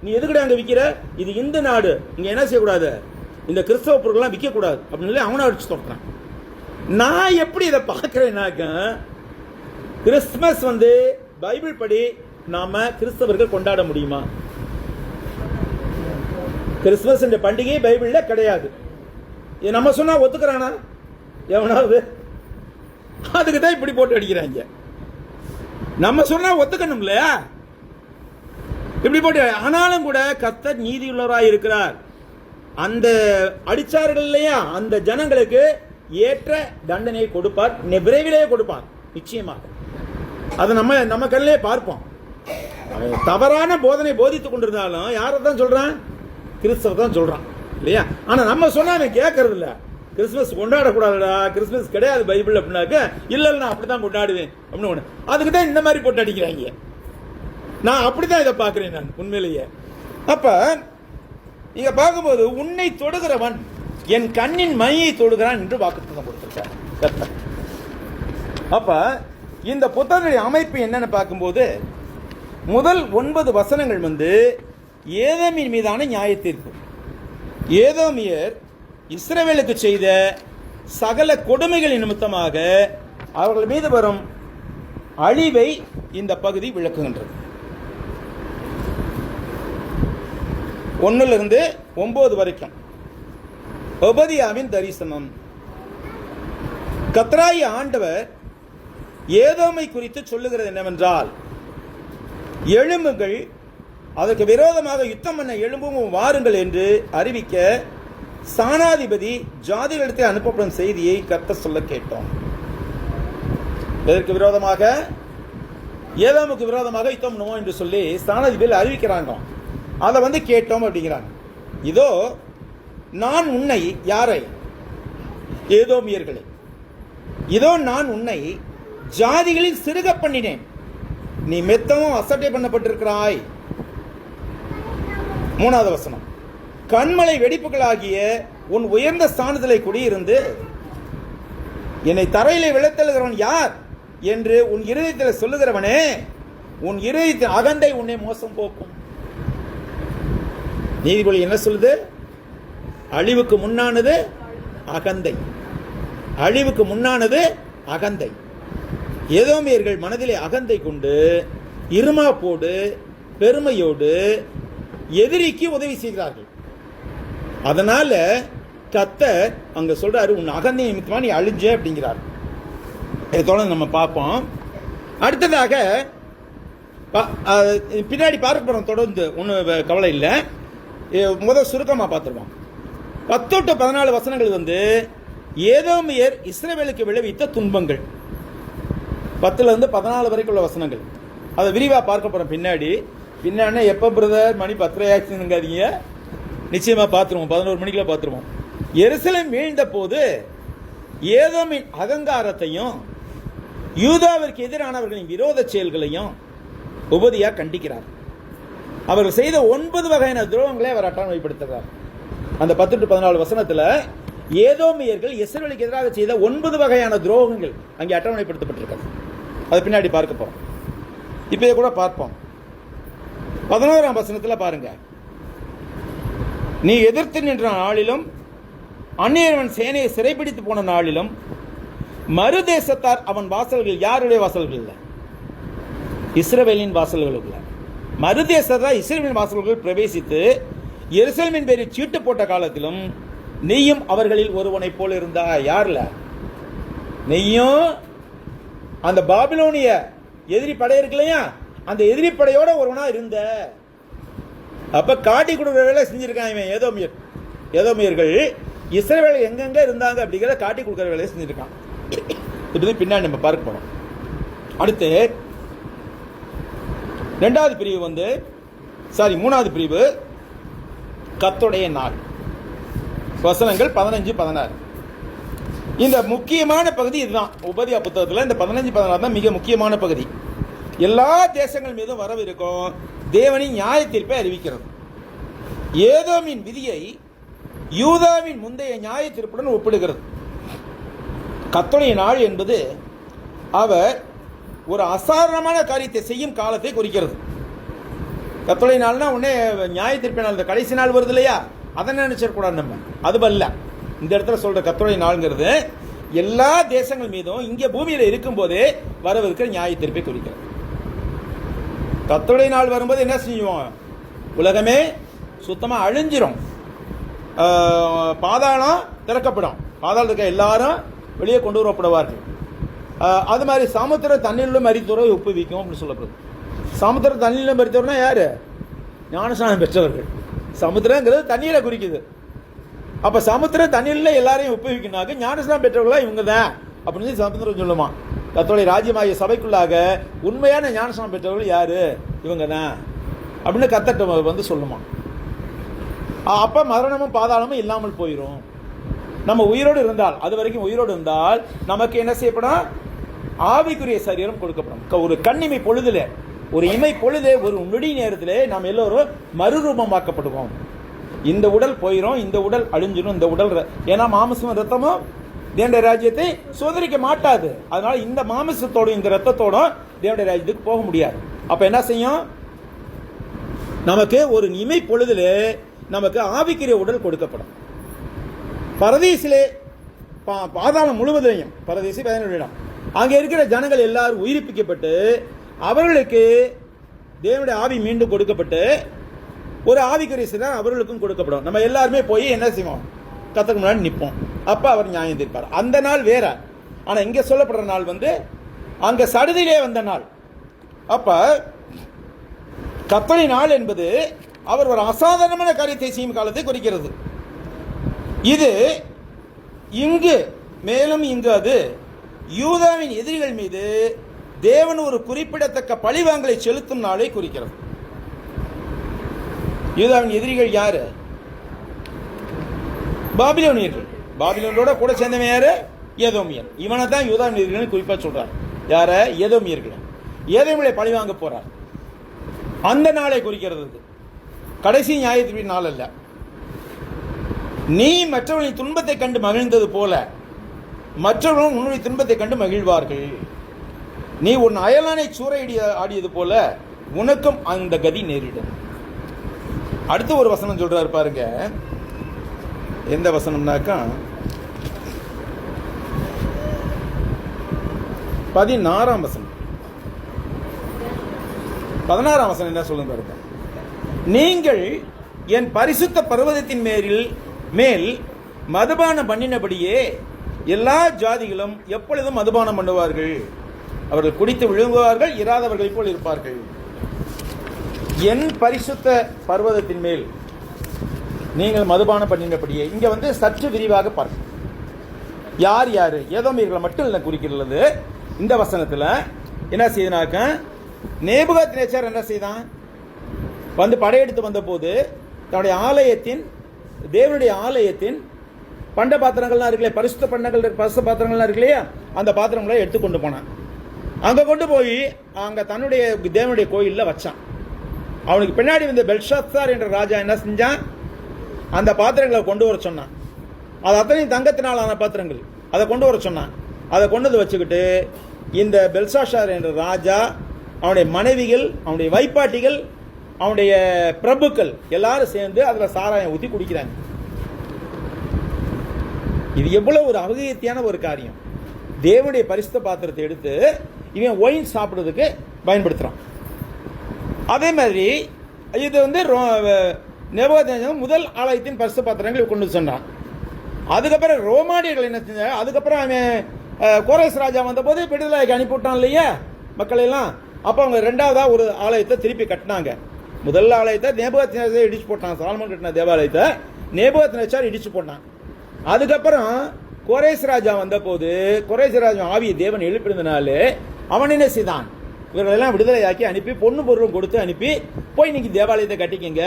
Speaker 1: நீ எதுக்கிட்ட அங்க விற்கிற, இது இந்து நாடு, இங்க என்ன செய்யக்கூடாது, இந்த கிறிஸ்தவ பொருட்கள்லாம் விற்கக்கூடாது அப்படின்னு சொல்லி அவனை அடிச்சு தொடுறான். நான் எப்படி இதை பார்க்கிறேன்னாக்க, கிறிஸ்துமஸ் பைபிள் படி நாம கிறிஸ்தவர்கள் கொண்டாட முடியுமா? கிறிஸ்துமஸ் என்ற பண்டிகை பைபிள்ல கிடையாது. நம்ம சொன்னா ஒத்துக்கிறானா எவனாவது? அதுக்கு தான் இப்படி போட்டு அடிக்கிறாங்க. நம்ம சொன்னா ஒத்துக்கணும் இல்லையா, இப்படி போட்டு. ஆனாலும் கூட கர்த்தர் நீதியுள்ளவராய் இருக்கிறார். அந்த அடிச்சார்கள் இல்லையா, அந்த ஜனங்களுக்கு ஏற்ற தண்டனையை கொடுப்பார், விரைவிலேயே கொடுப்பார் நிச்சயமாக. அதை நம்ம கண்ணிலே பார்ப்போம். தவறான போதனை போதித்துக் கொண்டிருந்தாலும் யாரை தான் சொல்றான், கிறிஸ்தவ தான் சொல்றான் இல்லையா. ஆனா நம்ம சொன்னா அவன் கேட்கறது இல்ல. கிறிஸ்துமஸ் கொண்டாடக்கூடாதுடா, கிறிஸ்துமஸ் கிடையாது பைபிள் அப்படின்னாக்க, இல்ல நான் அப்படிதான் கொண்டாடுவேன் அப்படின்னு. அதுக்கு தான் இந்த மாதிரி போட்டு அடிக்கிறாங்க. நான் அப்படிதான் இதை பார்க்கிறேன் நான் உண்மையிலேயே. அப்ப நீங்க பார்க்கும்போது, உன்னை தொடுகிறவன் என் கண்ணின் மையை தொடுகிறான் என்று வாக்குத்தத்தம் கொடுத்திருக்கார். அப்ப இந்த புத்தகத்தின் அமைப்பு என்னன்னு பார்க்கும்போது, முதல் 9 வசனங்கள் ஏதோமின் மீதான நியாய தீர்ப்பு. ஏதோமியர் இஸ்ரவேலுக்கு செய்த சகல கொடுமைகளின் நிமித்தமாக அவர்கள் மீது வரும் அழிவை இந்த பகுதி விளக்குகின்றது. 1-9 வரைக்கும் ஒபதியாவின் தரிசனம். கர்த்தராகிய ஆண்டவர் ஏதோமை குறித்து சொல்லுகிறது என்னவென்றால், எழும்புங்கள், அதற்கு விரோதமாக யுத்தம் பண்ண எழும்பும் வாருங்கள் என்று அறிவிக்க சானாதிபதி ஜாதிகளிடத்தில் அனுப்பப்படும் செய்தியை கர்த்தர் சொல்ல கேட்டோம். இதற்கு விரோதமாக, ஏதோமுக்கு விரோதமாக யுத்தம் பண்ணுவோம் என்று சொல்லி சானாதிபதிகள் அறிவிக்கிறாங்க. அதை கேட்டோம் அப்படிங்கிறாங்க. இதோ நான் உன்னை, யாரை? ஏதோமியர்களை, இதோ நான் உன்னை ஜாதிகளில் சிறுக பண்ணினேன், நீ மெத்தமும் அசட்டை பண்ணப்பட்டிருக்கிறாய். 3வது வசனம், கண்மலை வெடிப்புகளாகிய உன் உயர்ந்த ஸ்தானத்திலே குடியிருந்து என்னை தரையிலே விழத்தழுகிறவன் யார் என்று உன் இருதயத்தில் சொல்லுகிறவனே, உன் இருதயத்தின் அகந்தை உன்னை மோசம் போக்கும். நீதிபதி என்ன சொல்லுது? அழிவுக்கு முன்னானது அகந்தை, அழிவுக்கு முன்னானது அகந்தை. ஏதோமியர்கள் மனதிலே அகந்தை கொண்டு இருமாப்போடு பெருமையோடு எதிரிக்கு உதவி செய்கிறார்கள். அதனால கர்த்தர் அங்க சொல்றாரு, உன் அகந்தை நிமித்தமா நீ அழிஞ்ச அப்படிங்கிறார். தொடர்ந்து நம்ம பார்ப்போம். அடுத்ததாக பின்னாடி பார்க்க போறோம், தொடர்ந்து ஒன்றும் கவலை இல்லை. முதல் சுருக்கமா பார்த்துருவோம். 10-14 வசனங்கள் ஏதோமியர் இஸ்ரவேலுக்கு விளைவித்த துன்பங்கள். 10-14 வரைக்கும் உள்ள வசனங்கள், அதை விரிவா பார்க்க போறோம் பின்னாடி. பின்னாடி எப்ப பிரதர் மணி 10 ஆச்சுங்காதீங்க, நிச்சயமா பார்த்துருவோம், 11 மணிக்குள்ள பார்த்துருவோம். எருசலேம் வீழ்ந்த போது ஏதோமின் அகங்காரத்தையும் யூதாவிற்கு எதிரானவர்களின் விரோத செயல்களையும் உபதியா கண்டிக்கிறார். அவர்கள் செய்த 9 வகையான துரோகங்களை அவர் அட்டவணைப்படுத்துகிறார். அந்த 10-14 வசனத்துல ஏதோமியர்கள் இஸ்ரவேலுக்கு எதிராக செய்த 9 வகையான துரோகங்கள் அங்கே அட்டவணைப்படுத்தப்பட்டிருக்கிறது. அது பின்னாடி பார்க்க போறோம். இப்ப இதை கூட பார்ப்போம். 11ஆம் வசனத்துல பாருங்க, நீ எதிர்த்து நின்ற நாளிலும் அந்நியவன் சேனையை சிறைப்பிடித்து போன நாளிலும் மறுதேசத்தார் அவன் வாசல்கள், யாருடைய வாசல்கள் இல்லை, இஸ்ரவேலின் வாசல்களுக்குள்ள மறுதேசத்தில் இஸ்ரவேலின் வாசல்கள் பிரவேசித்து எருசலேமின் பேரில் சீட்டு போட்ட காலத்திலும் நீயும் அவர்களில் ஒருவனை போல இருந்தா. யார்ல? நீயும் அந்த பாபிலோனிய எதிரி படை இருக்கு இல்லையா, அந்த எதிரி படையோட ஒருவனா இருந்த. அப்ப காட்டி கொடுக்குற வேலை செஞ்சிருக்கான் இவன். ஏதோமியர்கள் இஸ்ரவேல் எங்கெங்க இருந்தாங்க அப்படிங்கிற காட்டி கொடுக்குற வேலையை செஞ்சிருக்கான். இப்படி பின்னாடி நம்ம பார்க்க போனோம். அடுத்து மூணாவது பிரிவு கர்த்தருடைய நாள், வசனங்கள் 15-16. இந்த முக்கியமான பகுதி இதுதான். உபதியா புத்தகத்தில் இந்த 15-16 தான் மிக முக்கியமான பகுதி. எல்லா தேசங்கள் மீதும் வரவிருக்கும் தேவனின் நியாய தீர்ப்பை அறிவிக்கிறது. ஏதோமின் விதியை யூதாவின் முந்தைய நியாய தீர்ப்புடன் ஒப்பிடுகிறது. கர்த்தருடைய நாள் என்பது அவர் ஒரு அசாதாரணமான காரியத்தை செய்யும் காலத்தை குறிக்கிறது. கர்த்தருடைய நாள்னா உடனே நியாய தீர்ப்பு நாள், இந்த கடைசி நாள் வருது இல்லையா, அதை நினைச்சிடக்கூடாது நம்ம. அதுவல்ல இந்த இடத்துல சொல்ற கர்த்தருடைய நாள்ங்கிறது எல்லா தேசங்கள் மீதும் இங்கே பூமியில் இருக்கும் போதே வரவிருக்கிற நியாய தீர்ப்பை குறிக்கிறது. கர்த்தருடைய நாள் வரும்போது என்ன செய்வோம்? உலகமே சுத்தமா அழிஞ்சிரும், பாதாளம் திறக்கப்படும், பாதாளத்துக்கு எல்லாரும் வெளியே கொண்டு வரப்படுவார்கள். அது மாதிரி சமுத்திர தண்ணீரிலும் மரித்தோரை ஒப்புவிக்கும் அப்படின்னு சொல்லப்படுது. சமுத்திர தண்ணீரிலும் மரித்தோர்னா யாரு? ஞானஸ்நானம் பெற்றவர்கள். சமுத்திரங்கிறது தண்ணீரை குறிக்குது. அப்ப சமுத்திர தண்ணீர்ல எல்லாரையும் ஒப்புவிக்கனாக்க ஞானஸ்நானம் பெற்றவர்களா இவங்க தான் அப்படின்னு சமுத்திரம் சொல்லுமா. கர்த்தருடைய ராஜ்யமாகிய சபைக்குள்ளாக உண்மையான ஞானஸ்நானம் பெற்றவர்கள் யாரு? இவங்க தான் அப்படின்னு கர்த்தர் வந்து சொல்லுமா. அப்ப மரணமும் பாதாளமும் இல்லாமல் போயிடும். நம்ம உயிரோடு இருந்தால், அது வரைக்கும் உயிரோடு இருந்தால் நமக்கு என்ன செய்யப்படும்? ஆவிக்குரிய சரீரம் கொடுக்கப்படும். ஒரு கண்ணிமை பொழுதுல, ஒரு இமை பொழுது, ஒரு நொடி நேரத்திலே நாம் எல்லோரும் மறுரூபமாக்கப்படுவோம். இந்த உடல் போயிடும், இந்த உடல் அழிஞ்சிடும். இந்த உடல் ஏன்னா மாமிசமும் ரத்தமும் தேவனுடைய ராஜ்யத்தை சோதரிக்க மாட்டாது. அதனால இந்த மாமிசத்தோடும் இந்த ரத்தத்தோடும் தேவனுடைய ராஜ்யத்துக்கு போக முடியாது. அப்ப என்ன செய்யும்? நமக்கு ஒரு இமை பொழுதுல நமக்கு ஆவிக்குரிய உடல் கொடுக்கப்படும். பரதீசிலே பாதாளம் முழுவதையும், பரதீசி 17 இடம், அங்கே இருக்கிற ஜனங்கள் எல்லாரும் உயிர்ப்பிக்கப்பட்டு அவர்களுக்கு தேவனுடைய ஆவி மீண்டும் கொடுக்கப்பட்டு ஒரு ஆவிக்குரிய சிலர் அவர்களுக்கும் கொடுக்கப்படும். நம்ம எல்லாருமே போய் என்ன செய்வோம்? கர்த்தருக்கு முன்னாடி நிற்போம். அப்ப அவர் நியாயம் தீர்ப்பார். அந்த நாள் வேற. ஆனா இங்க சொல்லப்படுற நாள் வந்து அங்க சடுதியிலே வந்த நாள். அப்ப கர்த்தருடைய நாள் என்பது அவர் ஒரு அசாதாரணமான காரியத்தை செய்யும் காலத்தை குறிக்கிறது. இது இங்கு மேலும் இங்கு அது யூதாவின் எதிரிகள் மீது தேவன் ஒரு குறிப்பிடத்தக்க பழிவாங்கலை செலுத்தும் நாளை குறிக்கிறது. யூதாவின் எதிரிகள் யாரு? பாபிலோனியர்கள். பாபிலோனோட கூட சேர்ந்தவன் யாரு? ஏதோமியர். இவனை தான் யூதாவின் எதிரிகள் குறிப்பா சொல்றார். யார? ஏதோமியர்கள். ஏதோமியர்களை பழிவாங்க போறார். அந்த நாளை குறிக்கிறது. கடைசி நியாயத்தீர்ப்பின் நாள் அல்ல. நீ மற்றவர்களின் துன்பத்தை கண்டு மகிழ்ந்தது போல மற்றவர்களும் உன்னுடைய துன்பத்தை கண்டு மகிழ்வார்கள். நீ உன் அயலானை சூறையடி ஆடியது போல உனக்கும் அந்த கதி நேரிடும். அடுத்து ஒரு வசனம் சொல்றாரு பாருங்க. எந்த வசனம்னாக்கா 16ஆம் வசனம். 16ஆம் வசனம் என்ன சொல்லுங்க பாருங்க. நீங்கள் என் பரிசுத்த பர்வதத்தின் மேல் மதுபானம் பண்ணினபடியே எல்லா ஜாதிகளும் எப்பொழுதும் மதுபானம் பண்ணுவார்கள். அவர்கள் குடித்து விழுங்குவார்கள், இராதவர்களைப் போல் இருப்பார்கள். என் பரிசுத்த பர்வதத்தின் மேல் நீங்கள் மதுபானம் பண்ணினபடியே. இங்க வந்து சற்று விரிவாக பார்க்க யார் யாரு ஏதோமியர்களை மட்டும் இல்லை குறிக்கிறது. இந்த வசனத்துல என்ன செய்தனாக்க, நேபுகாத்நேச்சார் என்ன செய்தான்? வந்து படையெடுத்து வந்த போது தன்னுடைய ஆலயத்தின், தேவனுடைய ஆலயத்தின் பண்ட பாத்திரங்கள்லாம் இருக்குல்லையா, பரிசுத்த பண்டங்கள் பரிசு பாத்திரங்கள்லாம் இருக்கு இல்லையா, அந்த பாத்திரங்களை எடுத்துக்கொண்டு போனான். அங்க கொண்டு போய் அங்க தன்னுடைய தேவனுடைய கோயில்ல வச்சான். அவனுக்கு பின்னாடி வந்த பெல்ஷாத்சார் என்ற ராஜா என்ன செஞ்சான்? அந்த பாத்திரங்களை கொண்டு வர சொன்னான். அது அத்தனையும் தங்கத்தினாலான பாத்திரங்கள். அதை கொண்டு வர சொன்னான். அதை கொண்டு வந்து வச்சுக்கிட்டு இந்த பெல்ஷாத்சார் என்ற ராஜா, அவனுடைய மனைவிகள், அவனுடைய வைப்பாட்டிகள், அவனுடைய பிரபுக்கள் எல்லாரும் சேர்ந்து அதுல சாராயம் ஊற்றி குடிக்கிறாங்க. இது எவ்வளவு ஒரு அகத்தியான ஒரு காரியம். தேவனுடைய பரிசுத்த பாத்திரத்தை எடுத்து இவன் ஒயின் சாப்பிடுறதுக்கு பயன்படுத்துறான். அதே மாதிரி இது வந்து நேபுகாத்நேச்சார் முதல் ஆலயத்தின் பரிசு பாத்திரங்களை கொண்டு சொன்னான். அதுக்கப்புறம் ரோமானியர்கள் என்ன செஞ்சாங்க, அதுக்கப்புறம் அவன் கோரேஸ் ராஜா வந்தபோது விடுதலைக்கு அனுப்பிவிட்டான் இல்லையா மக்கள் எல்லாம். அப்போ அவங்க ரெண்டாவதா ஒரு ஆலயத்தை திருப்பி கட்டினாங்க. முதல் ஆலயத்தை நேபுகாத்நேச்சார் இடிச்சு போட்டான். சாலமோன் கட்டின தேவாலயத்தை நேபுகாத்நேச்சார் இடிச்சு போட்டான். அதுக்கப்புறம் கோரேஸ் ராஜா வந்தபோது கோரேஸ் ராஜா ஆவியை தேவன் எழுப்பியிருந்தனாலே அவன் என்ன செய்தான், இவர்களெல்லாம் விடுதலையாக்கி அனுப்பி பொண்ணு பொருளும் கொடுத்து அனுப்பி போய் இன்னைக்கு தேவாலயத்தை கட்டிக்கிங்க,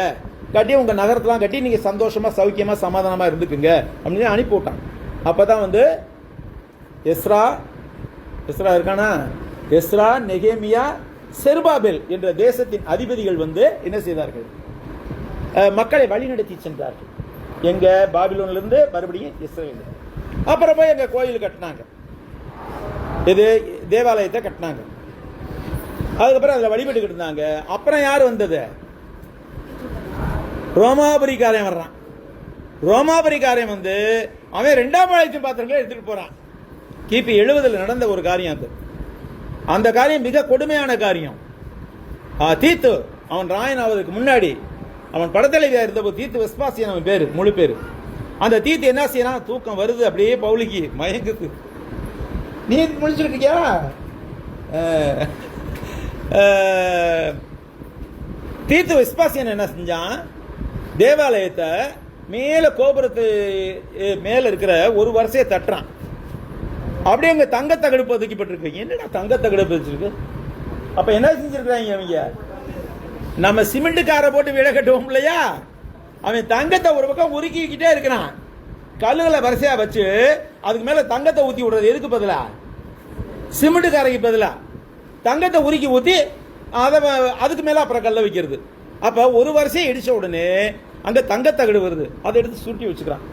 Speaker 1: கட்டி உங்க நகரத்தெல்லாம் கட்டி நீங்க சந்தோஷமா சௌக்கியமா சமாதானமா இருந்துக்குங்க அப்படின்னு அனுப்பி விட்டான். அப்பதான் வந்து எஸ்ரா இருக்கானா, எஸ்ரா, நெகேமியா, செருபாபேல் என்ற தேசத்தின் அதிபதிகள் வந்து என்ன செய்தார்கள், மக்களை வழிநடத்தி சென்றார்கள். எங்க பாபிலோன்ல இருந்து மறுபடியும் இஸ்ரேல். அப்புறம் போய் எங்க கோயில் கட்டினாங்க, இது தேவாலயத்தை கட்டினாங்க. அதுக்கப்புறம் அதில் வழிபட்டுக்கிட்டு இருந்தாங்க. அப்புறம் யார் வந்தது, ரோமாபுரிக்காரன் வர்றான். ரோமாபுரிக்காரன் வந்து அவன் 2ஆம் ஆலயத்தின் பாத்திரங்களை எடுத்துட்டு போறான். கிபி 70 நடந்த ஒரு காரியம் அது. அந்த காரியம் மிக கொடுமையான காரியம். தீத்து அவன் ராயன் ஆவதற்கு முன்னாடி அவன் படத்தலைவியா இருந்தபோது தீத்து வெஸ்பாசியன் அவன் பேரு, முழு பேரு. அந்த தீத்து என்ன செய்யறான், தூக்கம் வருது அப்படியே பவுலிக்கு மயங்குது. நீ முடிச்சுக்கிட்டு இருக்கியா, தீத்து வெஸ்பாசியன் என்ன செஞ்சான், தேவாலயத்தை மேல கோபுரத்து மேல இருக்கிற ஒரு வரிசையை தட்டுறான். அப்படியே அங்க தங்கத்தகடுப்பு ஒதுக்கப்பட்டிருக்கு. என்னடா தங்கத்தகடுப்பு வச்சிருக்கு, அப்ப என்ன செஞ்சிருக்காங்க அவங்க, நம்ம சிமெண்ட் காரை போட்டு வீட கட்டுவோம் இல்லையா, அவன் தங்கத்தை ஒரு பக்கம் உருக்கிக்கிட்டே இருக்கிறான். கல்லுகளை வரிசையா வச்சு அதுக்கு மேல தங்கத்தை ஊத்தி விடுறது. எதுக்கு பதிலா, சிமெண்ட் காரைக்கு பதிலா தங்கத்தை உருக்கி ஊத்தி அதுக்கு மேல அப்புறம் கல்ல வைக்கிறது. அப்ப ஒரு வரிசையை இடிச்ச உடனே அங்க தங்கத்தகடு வருது, அதை எடுத்து சுட்டி வச்சுக்கிறான்.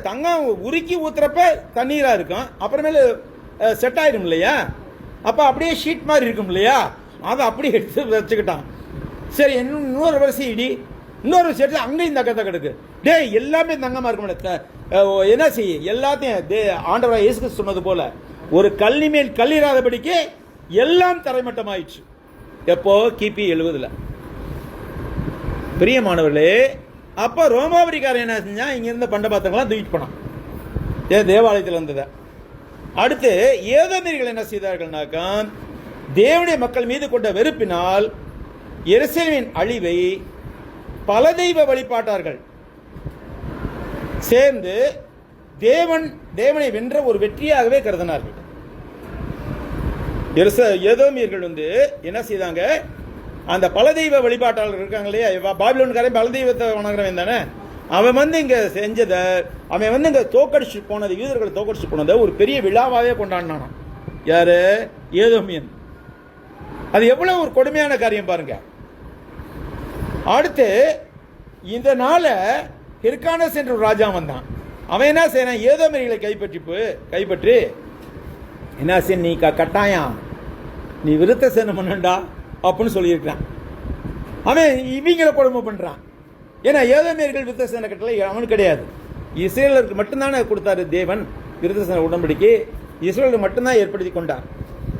Speaker 1: தங்கம் உருக்கி ஊத்துறப்ப தண்ணீரா இருக்கும், அப்புறமேல செட் ஆயிடும் இல்லையா, அப்ப அப்படியே ஷீட் மாதிரி இருக்கும் இல்லையா, அதை அப்படியே எடுத்து வச்சுக்கிட்டான். சரி இன்னொரு வரிசை இடி, இன்னொரு வரிசை அங்கேயும் தங்கத்தகடு இருக்கு. டே எல்லாமே தங்கமா இருக்கும், என்ன செய்ய எல்லாத்தையும் ஆண்டவராக இயேசு கிறிஸ்து சொன்னது போல ஒரு கல்லி மேல் கல்லிராதபடிக்கு எல்லாம் தரைமட்டம் ஆயிடுச்சு. எப்போ, கிபி 70. பிரியமானவர்களே, அப்ப ரோமாபுரிக்காரன் என்ன செஞ்சா, இங்க இருந்த பண்ட பாத்திரங்களாம் தூக்கிட்டு போனான் தேவாலயத்தில் வந்ததை. அடுத்து ஏதோமியர்கள் என்ன செய்தார்கள்னாக்கா, தேவனுடைய மக்கள் மீது கொண்ட வெறுப்பினால் எருசலேமின் அழிவை பல தெய்வ வழிபாட்டார்கள் சேர்ந்து தேவனை வென்ற ஒரு வெற்றியாகவே கருதினார்கள். ஏதோமியர்கள் வந்து என்ன செய்தாங்க, அந்த பல தெய்வ வழிபாட்டாளர்கள் இருக்காங்க இல்லையா, பாபிலோன்காரன் பல தெய்வத்தை வணங்குறவன் தானே, அவன் வந்து இங்க செஞ்சதை, அவன் வந்து இங்க தோக்கடிச்சு போனது, யூதர்களை தோக்கடிச்சு போனதை ஒரு பெரிய விழாவாவே கொண்டாடினான். யாரு, ஏதோமியன். அது எவ்வளவு ஒரு கொடுமையான காரியம் பாருங்க. அடுத்து இந்த நாள ஹிர்கானஸ் என்ற ஒரு ராஜா வந்தான். அவன் என்ன செய்யறான், ஏதோமியர்களை கைப்பற்றி என்ன செய்ய, நீ கட்டாயம் நீ விருத்த சேனம் பண்ணண்டா அப்படின்னு சொல்லியிருக்கிறான். அவன் இவங்களை கொடுமை பண்றான். ஏன்னா ஏதோமியர்கள் விருத்த சேன கட்டளை அவனுக்கு கிடையாது, இஸ்ரேலருக்கு மட்டும்தானே கொடுத்தாரு தேவன் விருத்த சேன உடன்படிக்கை, இஸ்ரேலுக்கு மட்டும்தான் ஏற்படுத்தி கொண்டார்.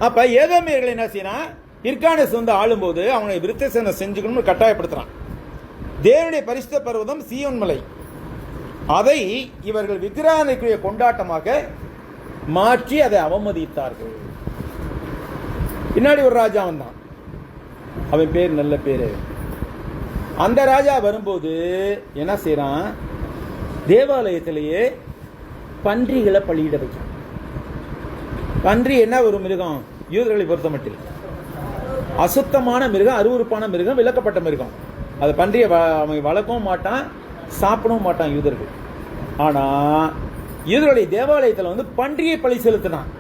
Speaker 1: அப்ப ஏதோமியர்கள் என்ன செய்யறான், ஹிர்கானஸ் வந்து ஆளும்போது அவனை விருத்த சேனை செஞ்சுக்கணும்னு கட்டாயப்படுத்துறான். தேவனுடைய பரிசுத்த பர்வதம் சீயோன் மலை, அதை இவர்கள் விக்கிரகங்களுடைய கொண்டாட்டமாக மாற்றி அதை அவமதித்தார்கள். பின்னாடி ஒரு ராஜா வந்தான், அவன் பேர் நல்ல பேரு. அந்த ராஜா வரும்போது என்ன செய்யறான், தேவாலயத்திலேயே பன்றிகளை பலியிட வைக்கிறான். பன்றி என்ன ஒரு மிருகம், யூதர்களை பொறுத்த மட்டும் அசுத்தமான மிருகம், அருவருப்பான மிருகம், விலக்கப்பட்ட மிருகம். அது பன்றியை அவன் வளர்க்கவும் மாட்டான், சாப்பிடவும் மாட்டான் யூதர்கள். ஆனா யூதர்களுடைய தேவாலயத்தில் வந்து பன்றியை பலி செலுத்தினான்.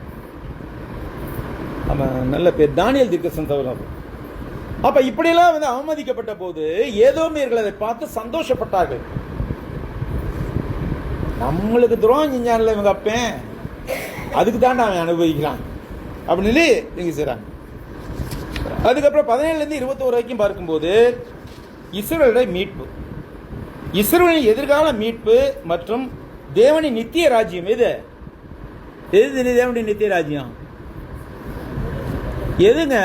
Speaker 1: நல்ல பேர் தானியேல் தீர்க்கதரிசி. அப்ப இப்படியெல்லாம் வந்து அவமதிக்கப்பட்ட போது ஏதோமியர்கள் அதை பார்த்து சந்தோஷப்பட்டார்கள். நம்மளுக்கு துரோகம் செஞ்சான்ல இவங்க அப்பேன், அதுக்கு தாண்டா அவன் அனுபவிக்கிறான் அப்படின்னு நீங்க செய்றாங்க. அதுக்கப்புறம் 17 21 வரைக்கும் பார்க்கும்போது இஸ்ரவேலுடைய மீட்பு, இஸ்ரவேலின் எதிர்கால மீட்பு மற்றும் தேவனின் நித்திய ராஜ்யம். எது தேவனுடைய நித்திய ராஜ்யம் எதுங்க?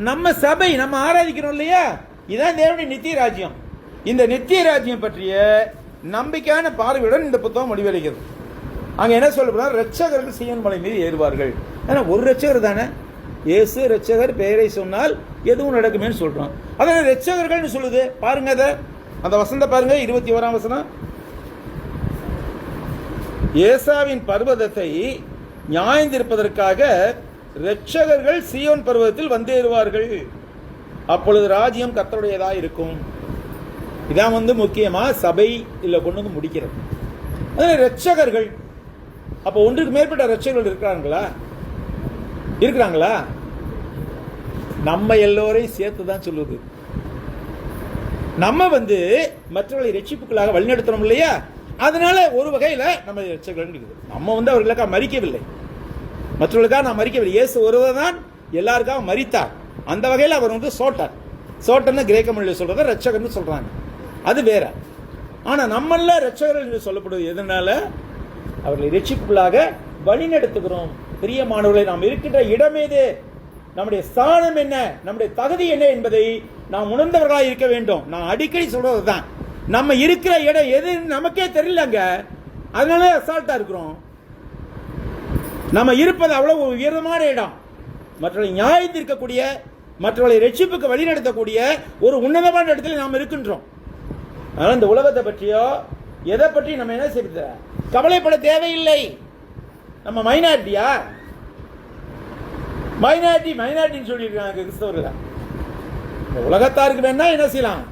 Speaker 1: நம்ம சபை நம்ம ஆராதிக்கிறோம் இல்லையா, இதான் தேவனுடைய நித்திய ராஜ்யம். இந்த நித்திய ராஜ்யம் பற்றிய நம்பிக்கையான பார்வையுடன் இந்த புத்தகம் முடிவடைகிறது. அங்க என்ன சொல்லப்படுறார், இரட்சகர்கள் சீயோன் மலை மீது ஏறுவார்கள். ஏன்னா ஒரு இரட்சகர் தானே, இயேசு இரட்சகர் பெயரை சொன்னால் எதுவும் நடக்குமே சொல்றோம். அதான் இரட்சகர்கள் சொல்லுது. பாருங்க அதை, அந்த வசனத்தை பாருங்க, 21ஆம் வசனம். ஏசாவின் பர்வதத்தை நியாயந்திருப்பதற்காக இரட்சகர்கள் சீயோன் பர்வதத்தில் வந்தேறுவார்கள், அப்பொழுது ராஜ்யம் கர்த்தருடையதா இருக்கும். இதான் முக்கியமா சபை இல்ல கொண்டு வந்து முடிக்கிறது. இரட்சகர்கள், அப்ப ஒன்றுக்கு மேற்பட்ட இரட்சகர்கள் இருக்கிறாங்களா? நம்ம எல்லோரையும் சேர்த்துதான் சொல்லுது. நம்ம மற்றவர்களை ரட்சிப்புகளாக வழிநடத்தணும் இல்லையா, அதனால ஒரு வகையில நம்ம இரட்சகர்கள். நம்ம அவர்களுக்காக மரிக்கவில்லை, மற்றவர்களுக்காக நான் மரிக்கவில்லை. இயேசு ஒருவர் தான் எல்லாருக்காக மரித்தார். அந்த வகையில் அவர் சோட்டன்னு கிரேக்க மொழியில் சொல்றத இரட்சகர்னு சொல்றாங்க, அது வேற. ஆனா நம்மள இரட்சகர்கள் என்று சொல்லப்படுவது எதனால, அவர்களை ரட்சிப்புகளாக வழிநடத்துகிறோம். பிரியமானவர்களை, நாம் இருக்கின்ற இடம் எது, நம்முடைய ஸ்தானம் என்ன, நம்முடைய தகுதி என்ன என்பதை நாம் உணர்ந்தவர்களாக இருக்க வேண்டும். நான் அடிக்கடி சொல்றதுதான், நம்ம இருக்கிற இடம் எது நமக்கே தெரியலங்க, அதனால அசால்ட்டா இருக்கிறோம். நம்ம இருப்பது அவ்வளவு உயர்ந்தமான இடம், மற்றவர்களை நியாயத்திற்கக்கூடிய, மற்றவர்களை ரட்சிப்புக்கு வழிநடத்தக்கூடிய ஒரு உன்னதமான இடத்துல நாம் இருக்கின்றோம். அதனால இந்த உலகத்தை பற்றியோ எதை பற்றி நம்ம என்ன செய்ய கவலைப்பட தேவையில்லை. நம்ம மைனாரிட்டியா, மைனாரிட்டின்னு சொல்லியிருக்காங்க கிறிஸ்தவர்கள். உலகத்தாருக்கு வேணா என்ன செய்யலாம்,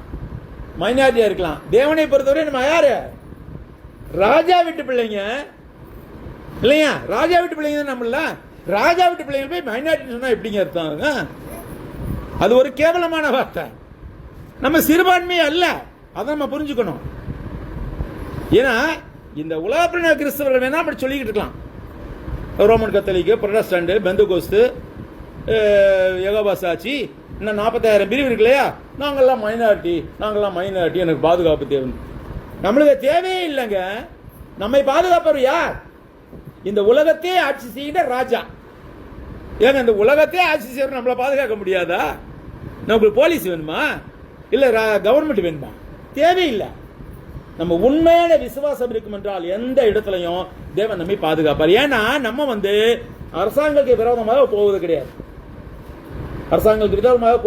Speaker 1: மைனாரிட்டியா இருக்கலாம். தேவனை பொறுத்தவரை நம்ம யாரு, ராஜா வீட்டு பிள்ளைங்க இல்லையா, ராஜா வீட்டு பிள்ளைங்க தான் நம்மள. ராஜா வீட்டு பிள்ளைங்க போய் மைனாரிட்டி சொன்னா எப்படிங்க அர்த்தம்? அது ஒரு கேவலமான வார்த்தை. நம்ம சிறுபான்மை அல்ல, அதை நம்ம புரிஞ்சுக்கணும். ஏன்னா இந்த உலக கிறிஸ்தவர்கள் வேணா அப்படி சொல்லிக்கிட்டு இருக்கலாம். ரோமன் கத்தோலிக்க, புரொட்டஸ்டன்ட், பெந்தகோஸ்து, யெகோவா சாட்சி, இன்னும் 40,000 பிரிவு இருக்கு இல்லையா, நாங்கெல்லாம் மைனாரிட்டி, எனக்கு பாதுகாப்பு தேவை. நம்மளுக்கு தேவையே இல்லைங்க. நம்மை பாதுகாப்பவர் யார்? இந்த உலகத்தையே ஆட்சி செய்கிற ராஜா. ஏங்க இந்த உலகத்தையே ஆட்சி செய்யற நம்மளை பாதுகாக்க முடியாதா? நமக்கு போலீஸ் வேணுமா, இல்ல கவர்மெண்ட் வேணுமா? தேவையில்லை. நம்ம உண்மையான விசுவாசம் இருக்கும் என்றால் எந்த இடத்துலையும் தேவன் நம்மை பாதுகாப்பார். ஏன்னா நம்ம அரசாங்கத்துக்கு விரோதமாக போவது கிடையாது, அரசாங்கத்துக்கு விரோதமாக